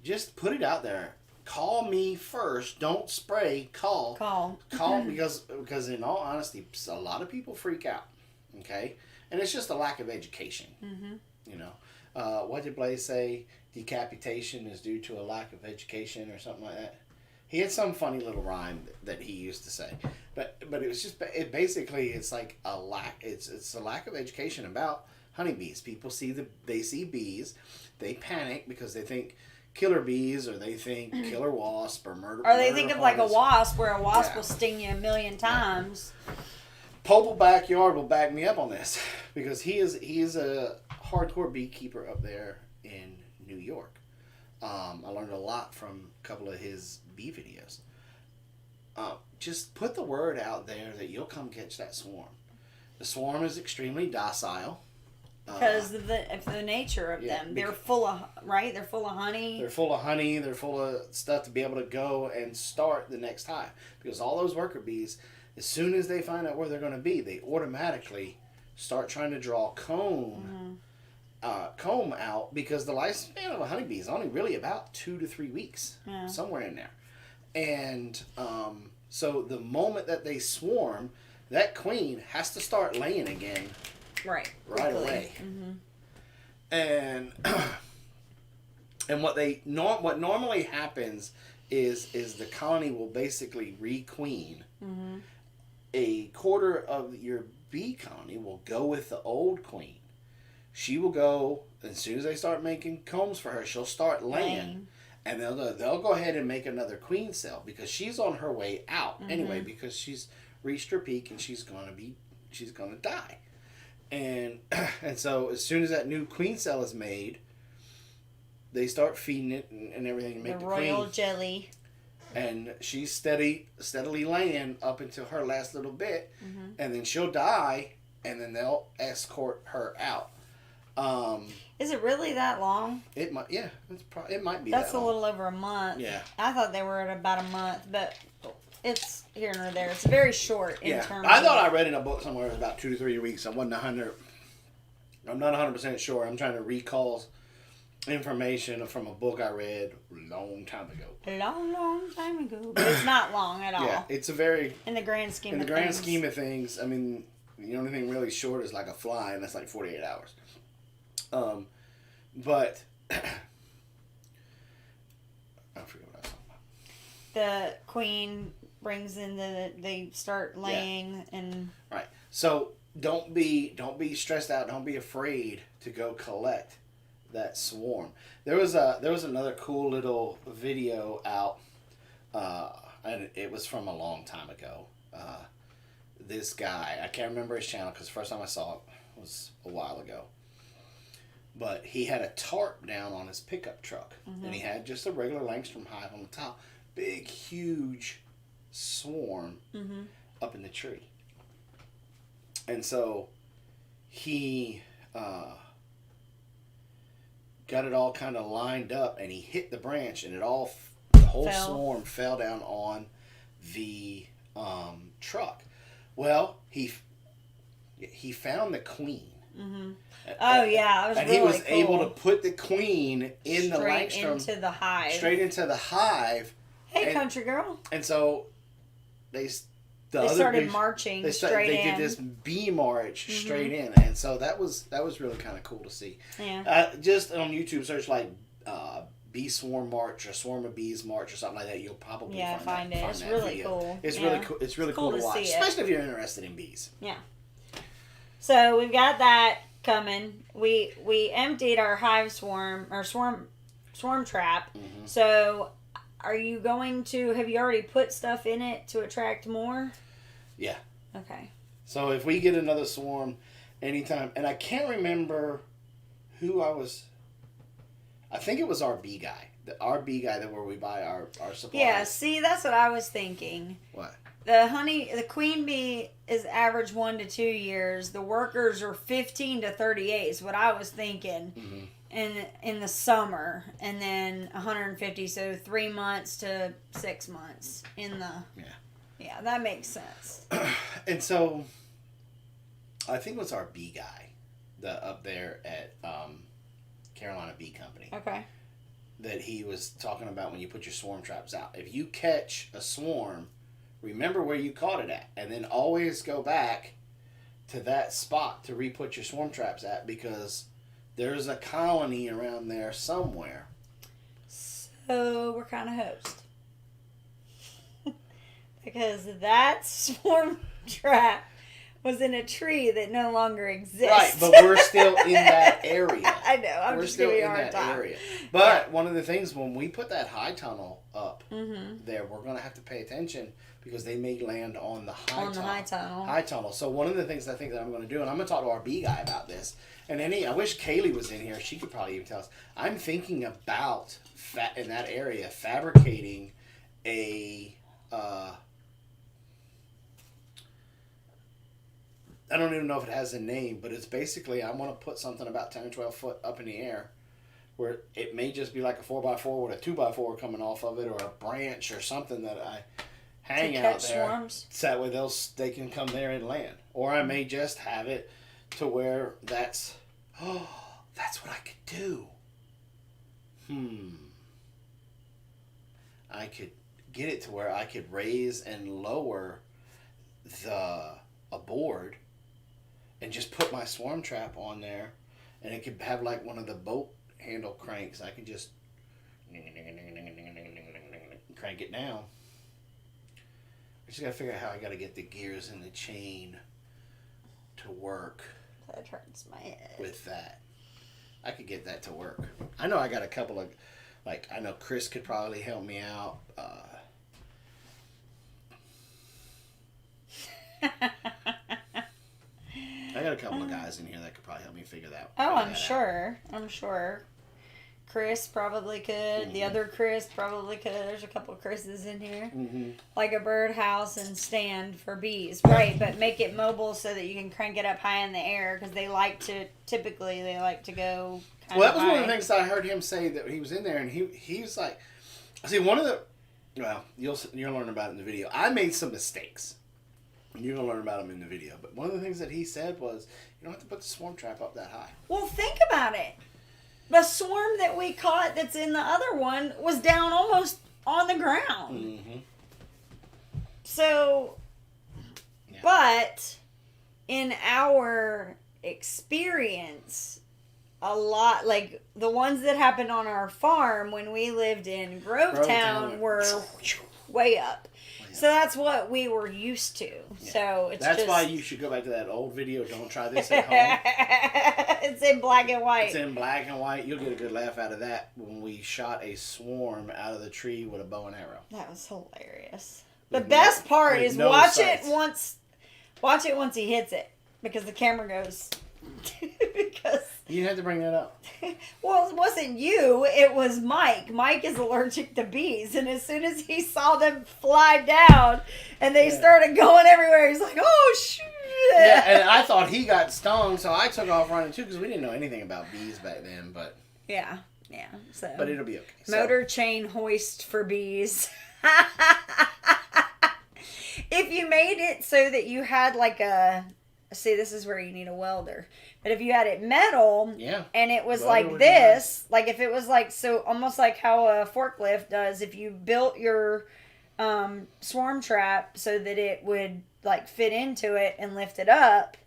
just put it out there. Call me first. Don't spray. Call because in all honesty, a lot of people freak out. Okay, and it's just a lack of education. Mm-hmm. What did Blaze say? Decapitation is due to a lack of education or something like that. He had some funny little rhyme that he used to say, but it was just it's like a lack. It's a lack of education about honeybees. People see bees, they panic because they think killer bees or they think killer wasp or murder. Or they think of like a wasp, where a wasp will sting you a million times. Popal Backyard will back me up on this because he is a hardcore beekeeper up there in New York. I learned a lot from a couple of his bee videos. Just put the word out there that you'll come catch that swarm. The swarm is extremely docile. Because of the nature of them. They're full of, right? They're full of honey. They're full of honey. They're full of stuff to be able to go and start the next hive. Because all those worker bees, as soon as they find out where they're going to be, they automatically start trying to draw comb out, because the lifespan of a honeybee is only really about 2 to 3 weeks, somewhere in there. And so the moment that they swarm, that queen has to start laying again right away. Mm-hmm. And what normally happens is the colony will basically re-queen. Mm-hmm. A quarter of your bee colony will go with the old queen. She will go, as soon as they start making combs for her, she'll start laying. And they'll go ahead and make another queen cell because she's on her way out anyway, because she's reached her peak and she's gonna die. And so as soon as that new queen cell is made, they start feeding it and everything to make the royal queen. jelly. And she's steadily laying up until her last little bit, and then she'll die, and then they'll escort her out. Is it really that long? It might, yeah. It might be. That's a little over a month. Yeah. I thought they were at about a month, but it's here and there. It's very short in terms. I thought I read in a book somewhere it was about 2 to 3 weeks. I'm not 100% sure. I'm trying to recall information from a book I read a long time ago. A long time ago. But it's not long at all. Yeah, it's a very... In the grand scheme of things, I mean, the only thing really short is like a fly, and that's like 48 hours. But... I forget what I was talking about. The queen brings in they start laying and... Right. So, don't be stressed out. Don't be afraid to go collect that swarm. There was another cool little video out, and it was from a long time ago. This guy, I can't remember his channel because the first time I saw it was a while ago. But he had a tarp down on his pickup truck, and he had just a regular Langstrom hive on the top. Big, huge swarm up in the tree. And so he got it all kind of lined up, and he hit the branch, and the whole swarm fell down on the truck. Well, he found the queen. Oh yeah, and he was able to put the queen in the Langstrom straight into the hive. Hey, country girl. And so they started marching straight in. They did this bee march straight in, and so that was really kind of cool to see. Yeah. Just on YouTube, search like bee swarm march or swarm of bees march or something like that. You'll probably find it. It's really cool. It's really cool. It's really cool to watch, especially if you're interested in bees. Yeah. So we've got that coming. We emptied our hive swarm or swarm trap. So have you already put stuff in it to attract more? Yeah. Okay. So if we get another swarm anytime, and I can't remember who I think it was our bee guy. Our bee guy where we buy our supplies. Yeah, see, that's what I was thinking. What? The queen bee is average 1 to 2 years. The workers are 15 to 38 is what I was thinking. In the summer, and then 150, so 3 months to 6 months in the... Yeah, that makes sense. And so, I think it was our bee guy up there at Carolina Bee Company. Okay. That he was talking about when you put your swarm traps out. If you catch a swarm, remember where you caught it at, and then always go back to that spot to re-put your swarm traps at, because there's a colony around there somewhere. So we're kind of host. Because that swarm trap was in a tree that no longer exists. Right, but we're still in that area. I know, I'm just giving you a hard time. Area. But one of the things, when we put that high tunnel up there, we're going to have to pay attention, because they may land on the high tunnel. So one of the things I think that I'm going to do, and I'm going to talk to our bee guy about this, and I wish Kaylee was in here. She could probably even tell us. I'm thinking about, in that area, fabricating a... I don't even know if it has a name, but it's basically, I want to put something about 10 or 12 foot up in the air, where it may just be like a 4x4 with a 2x4 coming off of it, or a branch or something that I hang out there. Swarms. So that way they can come there and land. Or I may just have it to where that's what I could do. I could get it to where I could raise and lower a board and just put my swarm trap on there, and it could have like one of the boat handle cranks. I can just crank it down. I just gotta figure out how I gotta get the gears and the chain to work. That hurts my head. With that, I could get that to work. I know I got a couple of, I know Chris could probably help me out. I got a couple of guys in here that could probably help me figure that out. Oh, I'm sure. Chris probably could. The other Chris probably could. There's a couple of Chris's in here. Like a birdhouse and stand for bees. Right, but make it mobile so that you can crank it up high in the air, because they like to go kind that was high. one of the things I heard him say, that he was in there, and he's like, see, one of the, you'll learn about it in the video. I made some mistakes. You're going to learn about them in the video. But one of the things that he said was, you don't have to put the swarm trap up that high. Well, think about it. The swarm that we caught that's in the other one was down almost on the ground. Mm-hmm. So, Yeah. but in our experience, a lot, like the ones that happened on our farm when we lived in Grovetown were way up. So that's what we were used to. Yeah. So it's that's just... why you should go back to that old video. Don't try this at home. It's in black and white. It's in black and white. You'll get a good laugh out of that when we shot a swarm out of the tree with a bow and arrow. That was hilarious. With The best part with is no watch sights. it once he hits it, because the camera goes because You didn't have to bring that up. well, it wasn't you, it was Mike. Mike is allergic to bees, and as soon as he saw them fly down and they started going everywhere, he's like, "Oh shoot!" Yeah, and I thought he got stung, so I took off running too because we didn't know anything about bees back then. But yeah. So, but it'll be okay. So, motor chain hoist for bees. If you made it so that you had like a, see, this is where you need a welder. But if you had it metal, yeah, and it was Welder like would be this, like if it was like, so almost like how a forklift does, if you built your swarm trap so that it would like fit into it and lift it up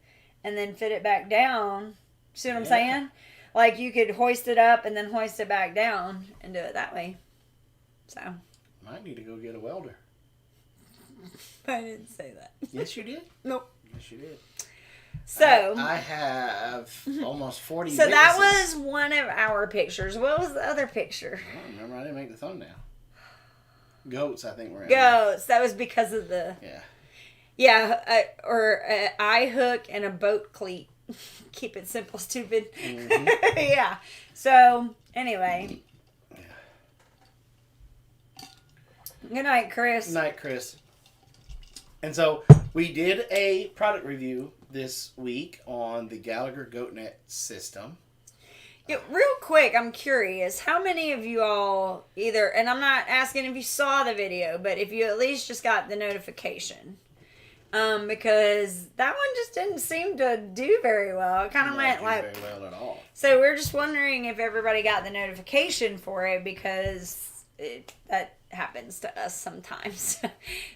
and then fit it back down. See what I'm saying? Like you could hoist it up and then hoist it back down and do it that way. So. might need to go get a welder. I didn't say that. Yes, you did. Nope. Yes, you did. So. I have almost 40. So that witnesses. was one of our pictures. What was the other picture? I don't remember. I didn't make the thumbnail. Goats, I think, were in Goats. That was because of the. there. Yeah, or an eye hook and a boat cleat. Keep it simple, stupid. Mm-hmm. Yeah. So, anyway. Yeah. Good night, Chris. Good night, Chris. And so we did a product review this week on the Gallagher GoatNet system. Yeah, real quick, I'm curious. How many of you all either, and I'm not asking if you saw the video, but if you at least just got the notification. Because that one just didn't seem to do very well. It kind of went like... very well at all. So we're just wondering if everybody got the notification for it, because that happens to us sometimes.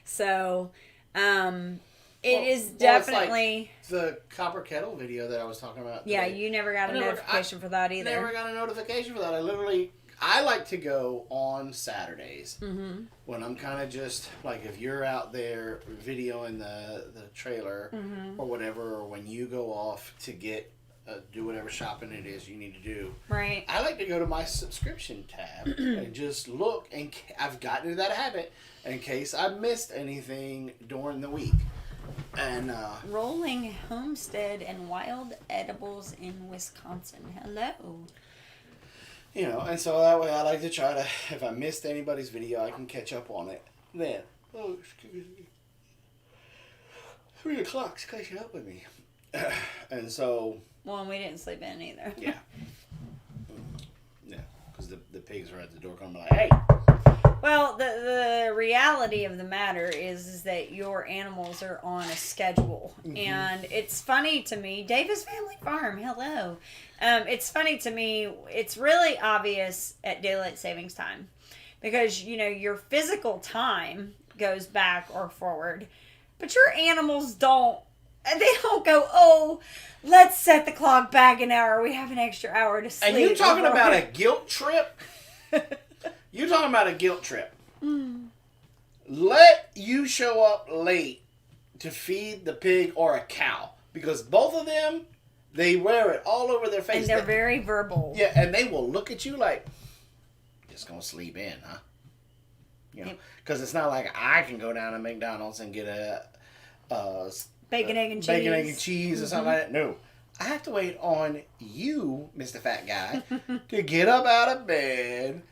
So, it is definitely... It's like the copper kettle video that I was talking about today. Yeah, you never got a notification for that either. Never got a notification for that. I like to go on Saturdays when I'm kind of just like, if you're out there videoing the trailer or whatever, or when you go off to get do whatever shopping it is you need to do. Right. I like to go to my subscription tab and just look, and I've gotten into that habit in case I missed anything during the week. And Rolling Homestead and Wild Edibles in Wisconsin. Hello. you know, and so that way I like to try to, if I missed anybody's video, I can catch up on it then. Oh, excuse me. 3 o'clock's catching up with me. And so... Well, and we didn't sleep in either. Yeah. Yeah, because the pigs were at the door going like, hey! Well, the reality of the matter is that your animals are on a schedule. And it's funny to me, Davis Family Farm, hello. It's funny to me, it's really obvious at daylight savings time. Because, you know, your physical time goes back or forward. But your animals don't. They don't go, oh, let's set the clock back an hour. We have an extra hour to sleep. And you talking about a guilt trip? You talking about a guilt trip. Let you show up late to feed the pig or a cow. Because both of them, they wear it all over their face. And they're very verbal. Yeah, and they will look at you like, just gonna sleep in, huh? You know, because it's not like I can go down to McDonald's and get a bacon, egg, and cheese. Bacon, egg, and cheese or something like that. No. I have to wait on you, Mr. Fat Guy, to get up out of bed,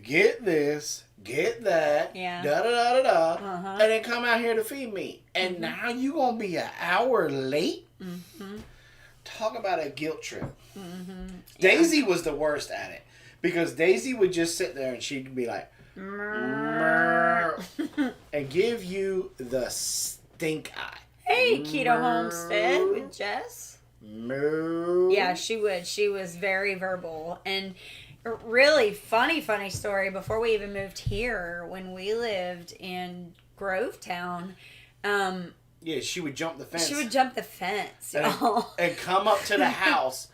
get this, get that, and then come out here to feed me. And now you going to be an hour late? Talk about a guilt trip. Daisy was the worst at it. Because Daisy would just sit there and she'd be like, and give you the stink eye. Hey, Keto Homestead with Jess. Moo. Yeah, she would. She was very verbal. And a really funny story, before we even moved here, when we lived in Grovetown, yeah, she would jump the fence. She would jump the fence, y'all. And come up to the house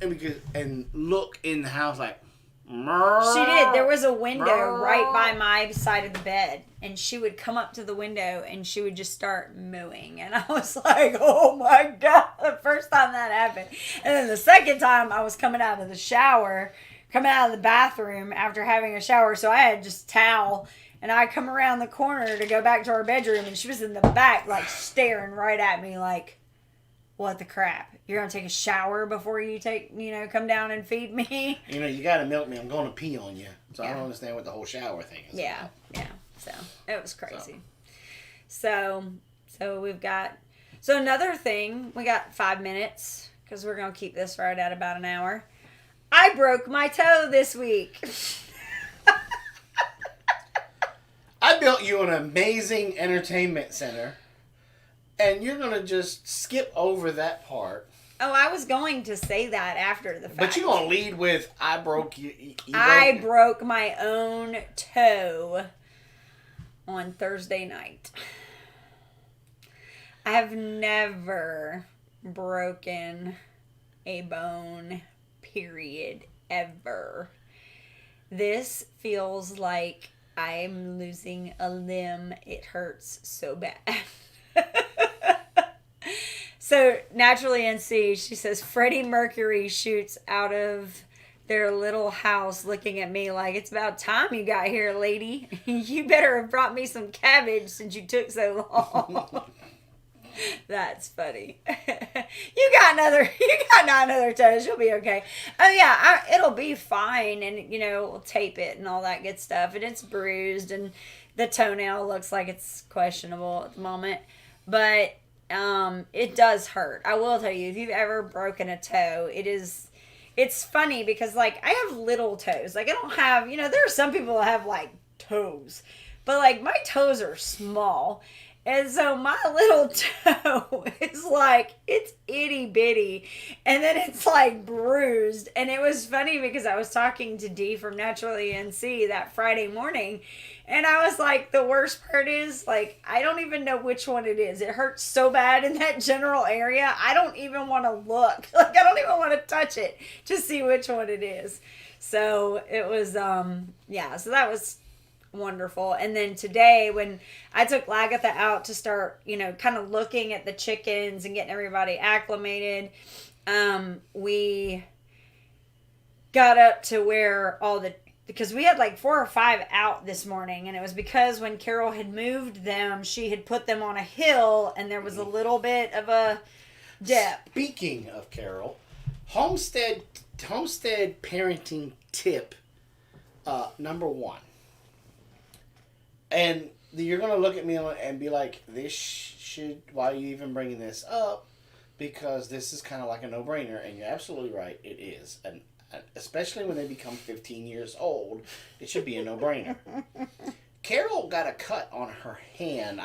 and look in the house like, she did. There was a window right by my side of the bed, and she would come up to the window and she would just start mooing. And I was like, oh my God, the first time that happened. And then the second time, I was coming out of the bathroom after having a shower. So I had just towel, and I come around the corner to go back to our bedroom, and she was in the back, like staring right at me like, what the crap? You're going to take a shower before you come down and feed me? You got to milk me. I'm going to pee on you. So I don't understand what the whole shower thing is about. Yeah. So it was crazy. So we've got... So another thing, we got 5 minutes, because we're going to keep this right at about an hour. I broke my toe this week. I built you an amazing entertainment center, and you're going to just skip over that part. Oh, I was going to say that after the fact. But you're going to lead with, I broke I broke my own toe on Thursday night. I have never broken a bone, period, ever. This feels like I'm losing a limb. It hurts so bad. So, Naturally NC, she says, Freddie Mercury shoots out of their little house looking at me like, it's about time you got here, lady. You better have brought me some cabbage since you took so long. That's funny. You got another toe. You'll be okay. Oh yeah, it'll be fine, and we'll tape it and all that good stuff. And it's bruised, and the toenail looks like it's questionable at the moment, but it does hurt. I will tell you, if you've ever broken a toe, it's funny because like I have little toes. Like I don't have, there are some people that have like toes, but like my toes are small. And so my little toe is like, it's itty bitty. And then it's like bruised. And it was funny because I was talking to Dee from Naturally NC that Friday morning. And I was like, the worst part is, like, I don't even know which one it is. It hurts so bad in that general area. I don't even want to look. Like, I don't even want to touch it to see which one it is. So it was, so that was wonderful. And then today when I took Lagatha out to start, kind of looking at the chickens and getting everybody acclimated, we got up to where because we had like 4 or 5 out this morning, and it was because when Carol had moved them, she had put them on a hill and there was a little bit of a dip. Speaking of Carol, Homestead parenting tip number 1. And you're going to look at me and be like, why are you even bringing this up? Because this is kind of like a no-brainer, and you're absolutely right, it is. And especially when they become 15 years old, it should be a no-brainer. Carol got a cut on her hand.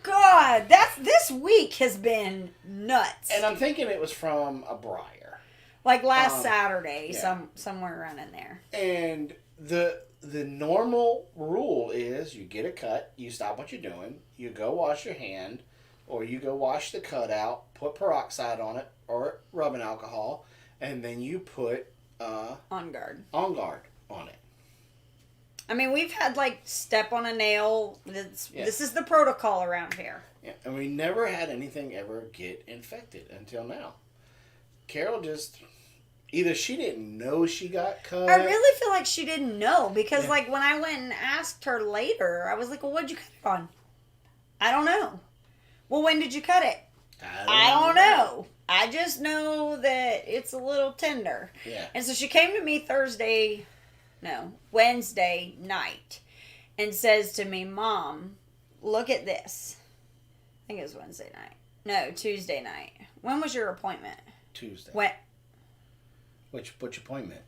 God, this week has been nuts. And I'm thinking it was from a briar. Like last Saturday, somewhere around in there. And the normal rule is you get a cut, you stop what you're doing, you go wash your hand, or you go wash the cut out, put peroxide on it, or rubbing alcohol, and then you put On Guard on it. I mean, we've had like step on a nail. This is the protocol around here. Yeah, and we never had anything ever get infected until now. Carol just... Either she didn't know she got cut. I really feel like she didn't know because, like, when I went and asked her later, I was like, well, what'd you cut it on? I don't know. Well, when did you cut it? I don't know. I just know that it's a little tender. Yeah. And so she came to me Wednesday night and says to me, Mom, look at this. I think it was Wednesday night. No, Tuesday night. When was your appointment? Tuesday. When? Which appointment?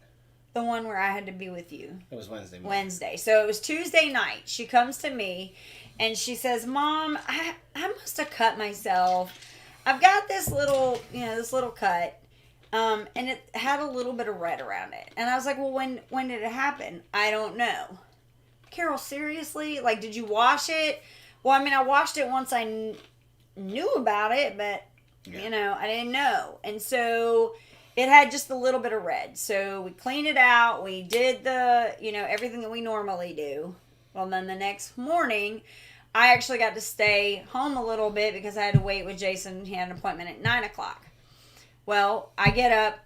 The one where I had to be with you. It was Wednesday morning. Wednesday. So it was Tuesday night. She comes to me and she says, Mom, I must have cut myself. I've got this little, this little cut, and it had a little bit of red around it. And I was like, well, when did it happen? I don't know. Carol, seriously? Like, did you wash it? Well, I mean, I washed it once I knew about it, but, I didn't know. And so it had just a little bit of red. So we cleaned it out. We did the, everything that we normally do. Well, then the next morning, I actually got to stay home a little bit because I had to wait with Jason. He had an appointment at 9 o'clock. Well, I get up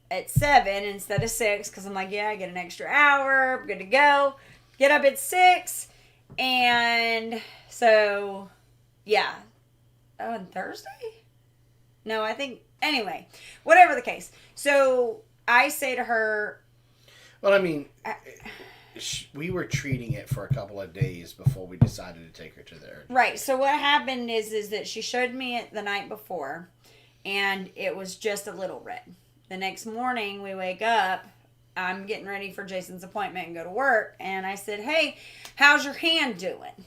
at 7 instead of 6 because I'm like, yeah, I get an extra hour. I'm good to go. Get up at 6. And so, yeah. Oh, on Thursday? No, I think, anyway, whatever the case. So I say to her. Well, I mean, we were treating it for a couple of days before we decided to take her to the urgent. Right. So what happened is that she showed me it the night before, and it was just a little red. The next morning we wake up, I'm getting ready for Jason's appointment and go to work, and I said, hey, how's your hand doing?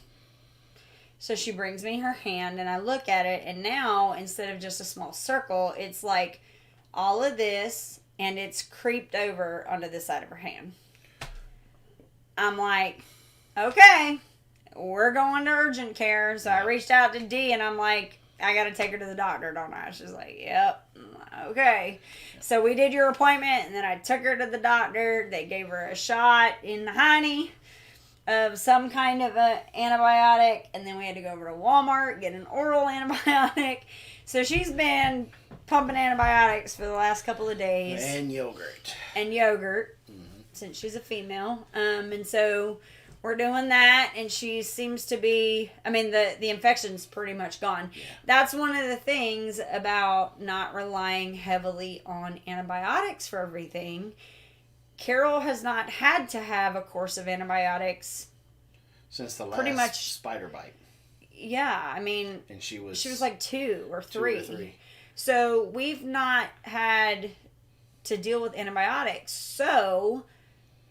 So she brings me her hand, and I look at it, and now instead of just a small circle, it's like all of this, and it's creeped over onto the side of her hand. I'm like, okay, we're going to urgent care. So I reached out to Dee, and I'm like, I got to take her to the doctor, don't I? She's like, yep. Okay. So we did your appointment, and then I took her to the doctor. They gave her a shot in the hiney of some kind of a antibiotic, and then we had to go over to Walmart, get an oral antibiotic. So she's been pumping antibiotics for the last couple of days. And yogurt. Since she's a female. And so we're doing that, and she seems to be, I mean, the infection's pretty much gone. Yeah. That's one of the things about not relying heavily on antibiotics for everything. Carol has not had to have a course of antibiotics since the last spider bite. Yeah, I mean, and she was like 2 or 3. So we've not had to deal with antibiotics. So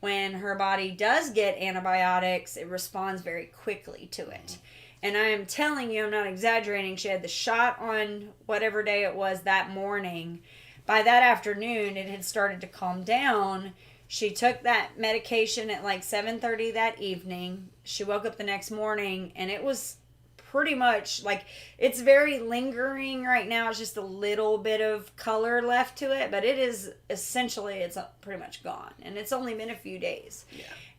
when her body does get antibiotics, it responds very quickly to it. And I am telling you, I'm not exaggerating, she had the shot on whatever day it was that morning. By that afternoon, it had started to calm down. She took that medication at like 7:30 that evening. She woke up the next morning, and it was pretty much like, it's very lingering right now. It's just a little bit of color left to it, but it is essentially, it's pretty much gone, and it's only been a few days.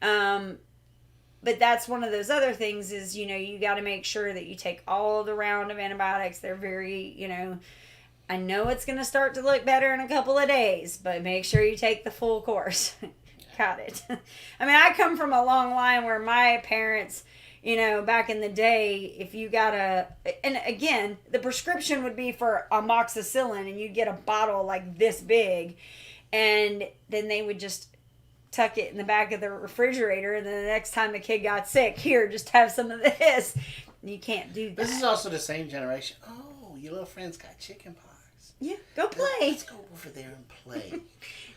But that's one of those other things is, you got to make sure that you take all the round of antibiotics. They're very, I know it's going to start to look better in a couple of days, but make sure you take the full course. Got it. I mean, I come from a long line where my parents, back in the day, if you got and again, the prescription would be for amoxicillin, and you'd get a bottle like this big, and then they would just tuck it in the back of the refrigerator, and then the next time the kid got sick, here, just have some of this. You can't do that. This is also the same generation. Oh, your little friend's got chicken pox. Yeah, go play. Let's go over there and play.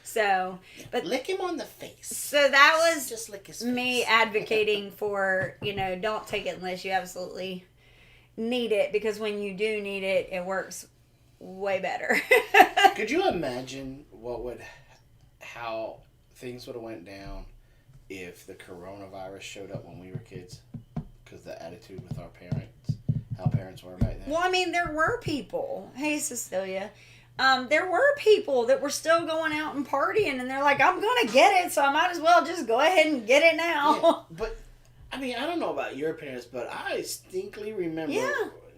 So, but lick him on the face. So that was just lick his face. Me advocating for, don't take it unless you absolutely need it, because when you do need it, it works way better. Could you imagine how things would have went down if the coronavirus showed up when we were kids? Because the attitude with our parents, how parents were back then. Well, I mean, there were people. Hey, Cecilia. There were people that were still going out and partying, and they're like, I'm going to get it, so I might as well just go ahead and get it now. Yeah, but, I mean, I don't know about your parents, but I distinctly remember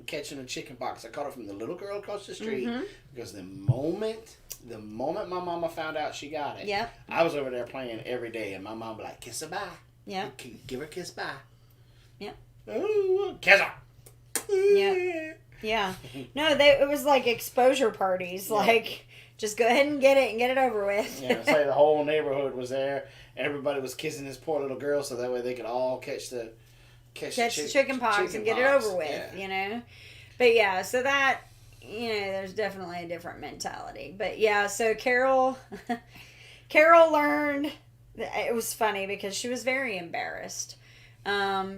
catching a chicken pox. I caught it from the little girl across the street, because the moment my mama found out she got it, I was over there playing every day, and my mom would be like, kiss her bye. Yeah. Give her a kiss bye. Yeah. Oh, kiss her. Yeah. Yeah. No, it was like exposure parties. Yeah. Like, just go ahead and get it over with. Yeah, it's like the whole neighborhood was there. Everybody was kissing this poor little girl so that way they could all catch the chicken pox and get it over with, But yeah, so that, there's definitely a different mentality. But yeah, so Carol learned, it was funny because she was very embarrassed.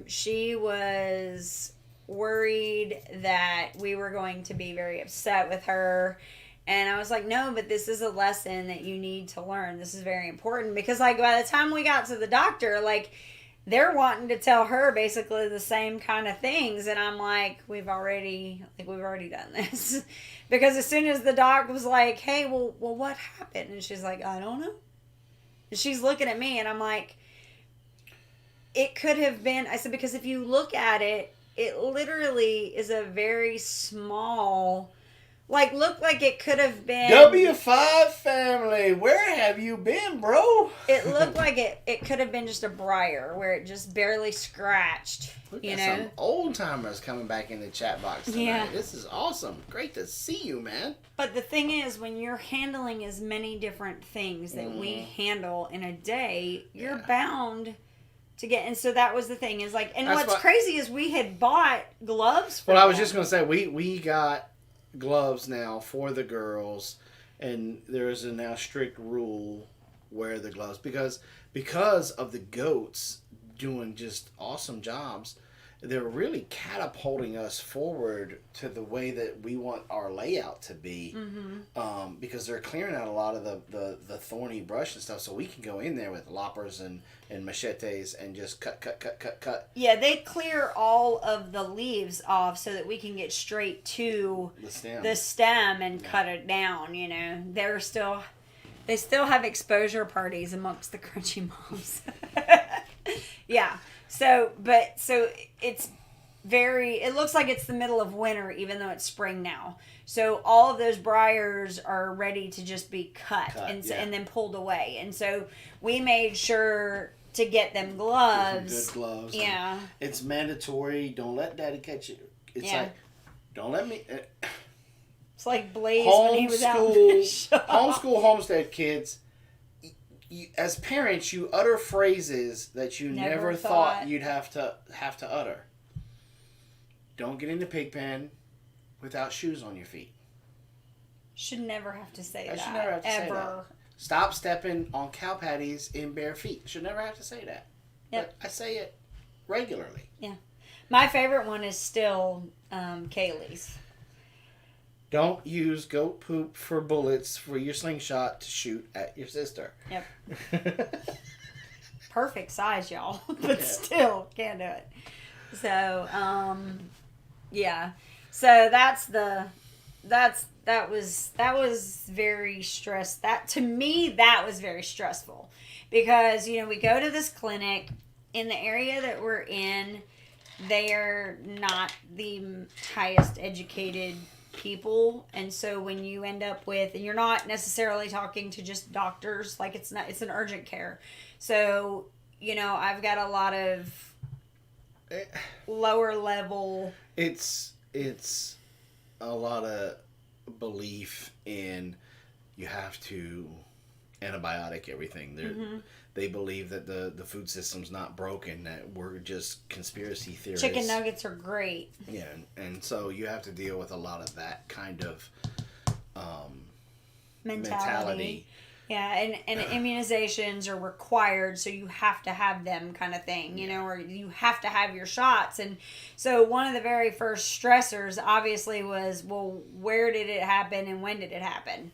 She was worried that we were going to be very upset with her. And I was like, no, but this is a lesson that you need to learn. This is very important. Because, like, by the time we got to the doctor, like, they're wanting to tell her basically the same kind of things. And I'm like, we've already done this. Because as soon as the doc was like, hey, well, what happened? And she's like, I don't know. And she's looking at me, and I'm like, it could have been, I said, because if you look at it, it literally is a very small, like, looked like it could have been. W5 family, where have you been, bro? It looked like it could have been just a briar where it just barely scratched. Look you at know, some old timers coming back in the chat box tonight. Yeah. This is awesome. Great to see you, man. but the thing is, when you're handling as many different things that we handle in a day, you're bound to get. And so that was the thing, is like, and what's crazy is we had bought gloves for I was them. just going to say, we got gloves now for the girls, and there is a now strict rule wear the gloves because of the goats doing just awesome jobs. They're really catapulting us forward to the way that we want our layout to be, because they're clearing out a lot of the thorny brush and stuff, so we can go in there with loppers and machetes and just cut. Yeah, they clear all of the leaves off so that we can get straight to the stem and cut it down. You know, they still have exposure parties amongst the crunchy moms. Yeah. So it's it looks like it's the middle of winter, even though it's spring now. So all of those briars are ready to just be cut and then pulled away. And so we made sure to get them gloves. Good gloves. Yeah. It's mandatory. Don't let daddy catch you. It's like, don't let me. It's like Blaze when he was out in the shop. Homeschool Homestead kids. As parents, you utter phrases that you never thought you'd have to utter. Don't get in the pig pen without shoes on your feet. Should never have to say that. Should never have to ever. say that. Stop stepping on cow patties in bare feet. Should never have to say that. Yep. But I say it regularly. Yeah. My favorite one is still Kaylee's. Don't use goat poop for bullets for your slingshot to shoot at your sister. Yep. Perfect size, y'all. But still, can't do it. So, yeah. So that was very to me, that was very stressful. Because, you know, we go to this clinic in the area that we're in. They are not the highest educated people, and so when you end up with, and you're not necessarily talking to just doctors, like it's an urgent care, so you know, I've got a lot of lower level. It's a lot of belief in you have to antibiotic everything. They believe that the food system's not broken, that we're just conspiracy theorists. Chicken nuggets are great. Yeah, and so you have to deal with a lot of that kind of mentality. Yeah, and immunizations are required, so you have to have them, kind of thing, you know, or you have to have your shots. And so one of the very first stressors obviously was, well, where did it happen and when did it happen?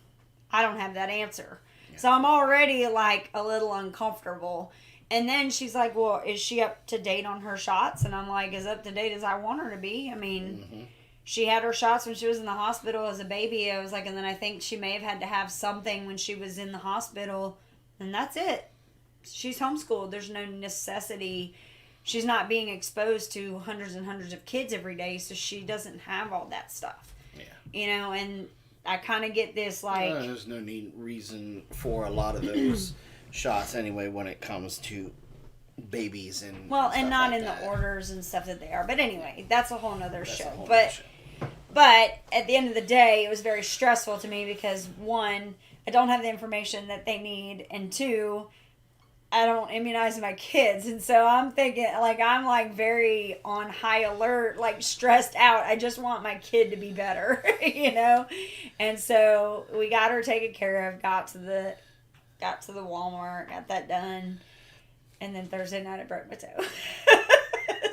I don't have that answer. So I'm already like a little uncomfortable. And then she's like, well, is she up to date on her shots? And I'm like, as up to date as I want her to be. I mean, she had her shots when she was in the hospital as a baby. I was like, and then I think she may have had to have something when she was in the hospital. And that's it. She's homeschooled. There's no necessity. She's not being exposed to hundreds and hundreds of kids every day. So she doesn't have all that stuff. Yeah. You know, and I kind of get this like... there's no reason for a lot of those shots anyway when it comes to babies and well, and not like in that. The orders and stuff that they are. But anyway, that's a whole nother show. But at the end of the day, it was very stressful to me because, one, I don't have the information that they need, and two, I don't immunize my kids. And so I'm thinking, like, I'm like very on high alert, like stressed out. I just want my kid to be better, you know? And so we got her taken care of, got to the Walmart, got that done. And then Thursday night I broke my toe.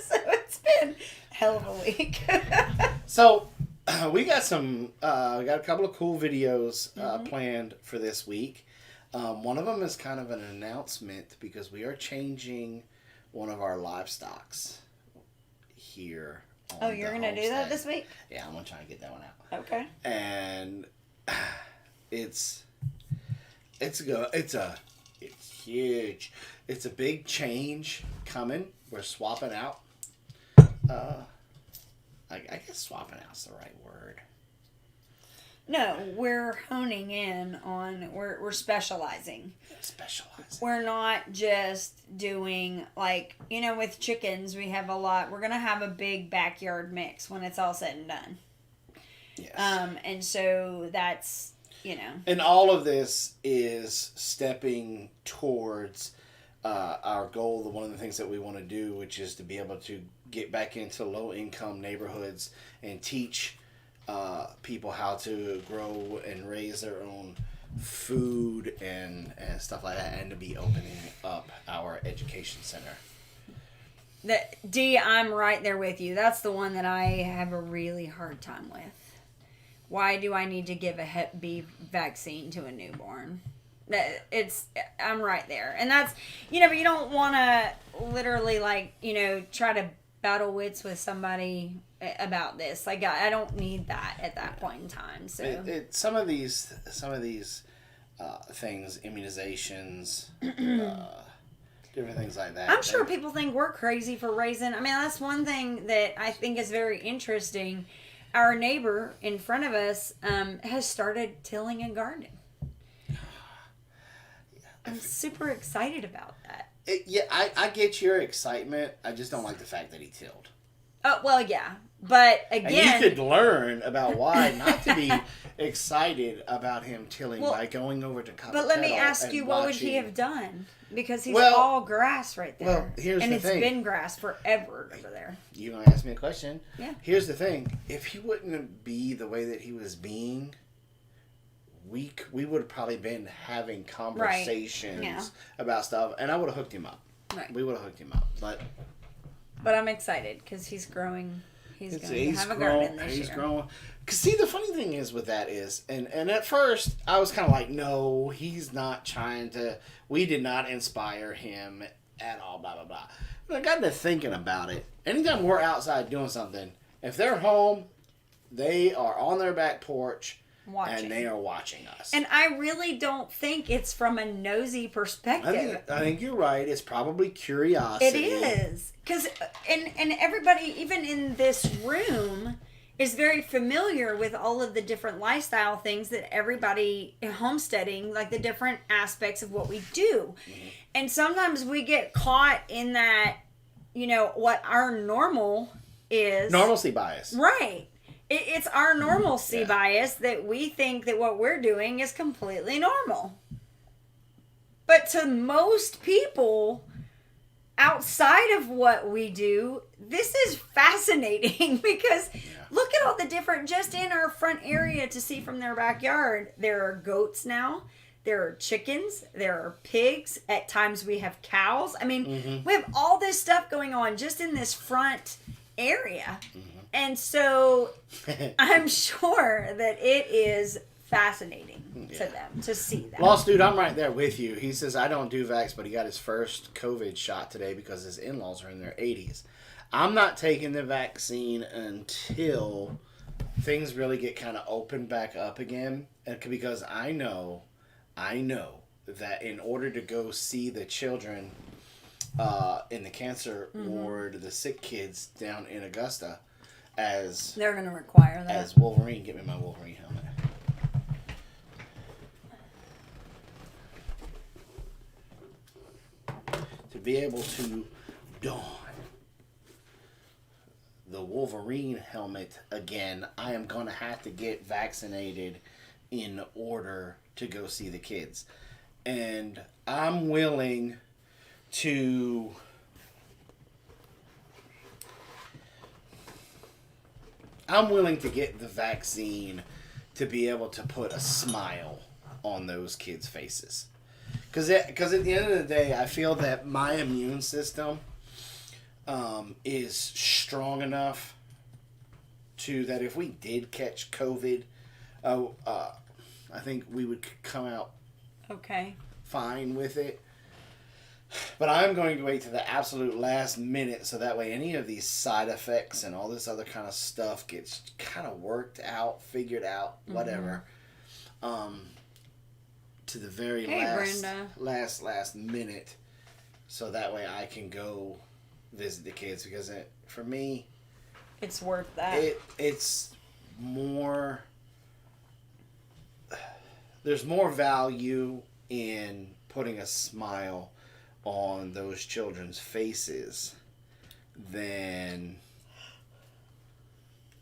So it's been a hell of a week. So we got a couple of cool videos planned for this week. One of them is kind of an announcement because we are changing one of our livestocks here. Oh, you're going to do that this week? Yeah, I'm going to try and get that one out. Okay. And it's huge. It's a big change coming. We're swapping out. I guess swapping out's the right word. No, we're honing in on, we're specializing. Specializing. We're not just doing, like, with chickens, we have we're going to have a big backyard mix when it's all said and done. Yes. And so that's, And all of this is stepping towards our goal, one of the things that we want to do, which is to be able to get back into low-income neighborhoods and teach people how to grow and raise their own food and stuff like that, and to be opening up our education center. I'm right there with you. That's the one that I have a really hard time with. Why do I need to give a Hep B vaccine to a newborn? I'm right there. And that's, but you don't want to literally try to battle wits with somebody about this. Like, I don't need that at that point in time. So some of these things, immunizations, different things like that. I'm sure people think we're crazy for raising. I mean, that's one thing that I think is very interesting. Our neighbor in front of us has started tilling and gardening. I'm super excited about that. I get your excitement. I just don't like the fact that he tilled. Oh, well, yeah. But again... And you could learn about why not to be excited about him tilling by going over to Cabo But let me ask you, what would he have done? Because he's all grass right there. Well, here's the thing. And it's been grass forever over there. You gonna ask me a question? Yeah. Here's the thing. If he wouldn't be the way that he was being, we would have probably been having conversations about stuff, and I would have hooked him up. Right. We would have hooked him up. But I'm excited because he's growing. He's going to have a garden this year. He's growing. Because, see, the funny thing is with that is, and at first, I was kind of like, no, he's not trying to, we did not inspire him at all, blah, blah, blah. But I got to thinking about it. Anytime we're outside doing something, if they're home, they are on their back porch, and they are watching us. And I really don't think it's from a nosy perspective. I think you're right. It's probably curiosity. It is. Because, and everybody, even in this room, is very familiar with all of the different lifestyle things that everybody homesteading, like the different aspects of what we do. Mm-hmm. And sometimes we get caught in that, what our normal is. Normalcy bias. Right. It's our normalcy bias that we think that what we're doing is completely normal. But to most people outside of what we do, this is fascinating because look at all the different, just in our front area to see from their backyard. There are goats now. There are chickens. There are pigs. At times we have cows. I mean, we have all this stuff going on just in this front area. And so I'm sure that it is fascinating to them to see that. Lost dude, I'm right there with you. He says, I don't do vax, but he got his first COVID shot today because his in-laws are in their 80s. I'm not taking the vaccine until things really get kind of opened back up again. Because I know that in order to go see the children in the cancer ward, the sick kids down in Augusta, they're going to require that. As Wolverine, get me my Wolverine helmet. To be able to don the Wolverine helmet again, I am going to have to get vaccinated in order to go see the kids. And I'm willing to get the vaccine to be able to put a smile on those kids' faces. Because at the end of the day, I feel that my immune system is strong enough to that if we did catch COVID, I think we would come out fine with it. But I'm going to wait to the absolute last minute so that way any of these side effects and all this other kind of stuff gets kind of worked out, figured out, whatever. To the very last minute, so that way I can go visit the kids, because for me, it's worth that. It's more. There's more value in putting a smile on those children's faces than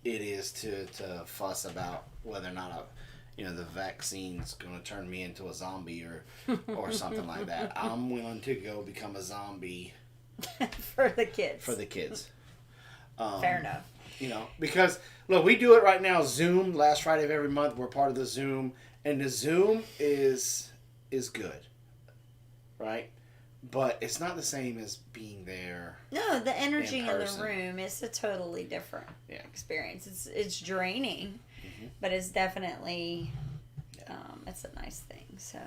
it is to fuss about whether or not the vaccine's going to turn me into a zombie or something like that. I'm willing to go become a zombie for the kids. Fair enough. Because look, we do it right now. Zoom, last Friday of every month, we're part of the Zoom, and the Zoom is good, right? But it's not the same as being there. No, the energy in the room is a totally different experience. It's draining, but it's definitely it's a nice thing. So,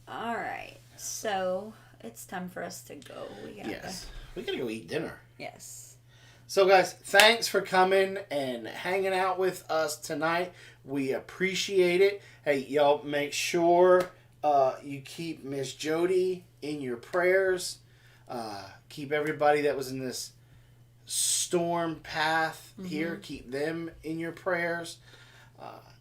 all right, so it's time for us to go. We gotta go eat dinner. Yes. So, guys, thanks for coming and hanging out with us tonight. We appreciate it. Hey, y'all, make sure you keep Miss Jody in your prayers. Keep everybody that was in this storm path here. Keep them in your prayers.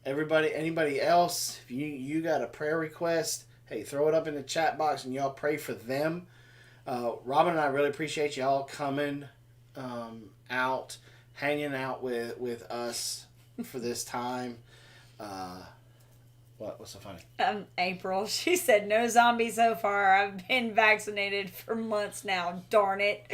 Anybody else, if you got a prayer request, hey, throw it up in the chat box and y'all pray for them. Robyn and I really appreciate y'all coming out, hanging out with us for this time. What's so funny? April, she said, no zombies so far. I've been vaccinated for months now. Darn it.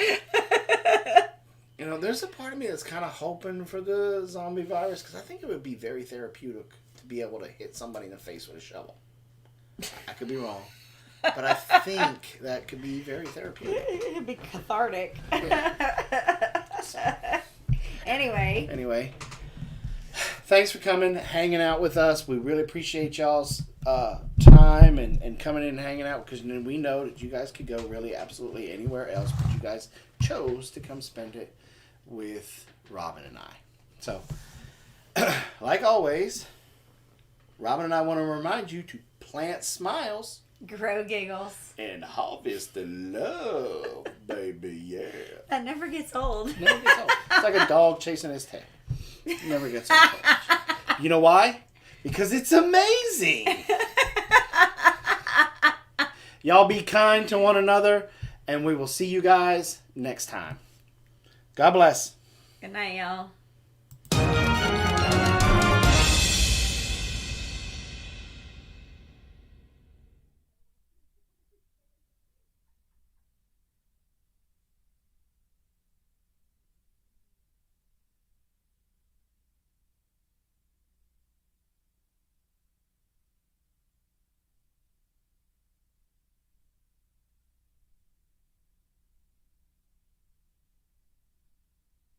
There's a part of me that's kind of hoping for the zombie virus, because I think it would be very therapeutic to be able to hit somebody in the face with a shovel. I could be wrong, but I think that could be very therapeutic. It could be cathartic. Anyway. Thanks for coming, hanging out with us. We really appreciate y'all's time and coming in and hanging out, because we know that you guys could go really absolutely anywhere else, but you guys chose to come spend it with Robyn and I. So, like always, Robyn and I want to remind you to plant smiles, grow giggles, and harvest the love, baby, yeah. That never gets old. Never gets old. It's like a dog chasing his tail. Never gets old. You know why? Because it's amazing. Y'all be kind to one another, and we will see you guys next time. God bless. Good night, y'all.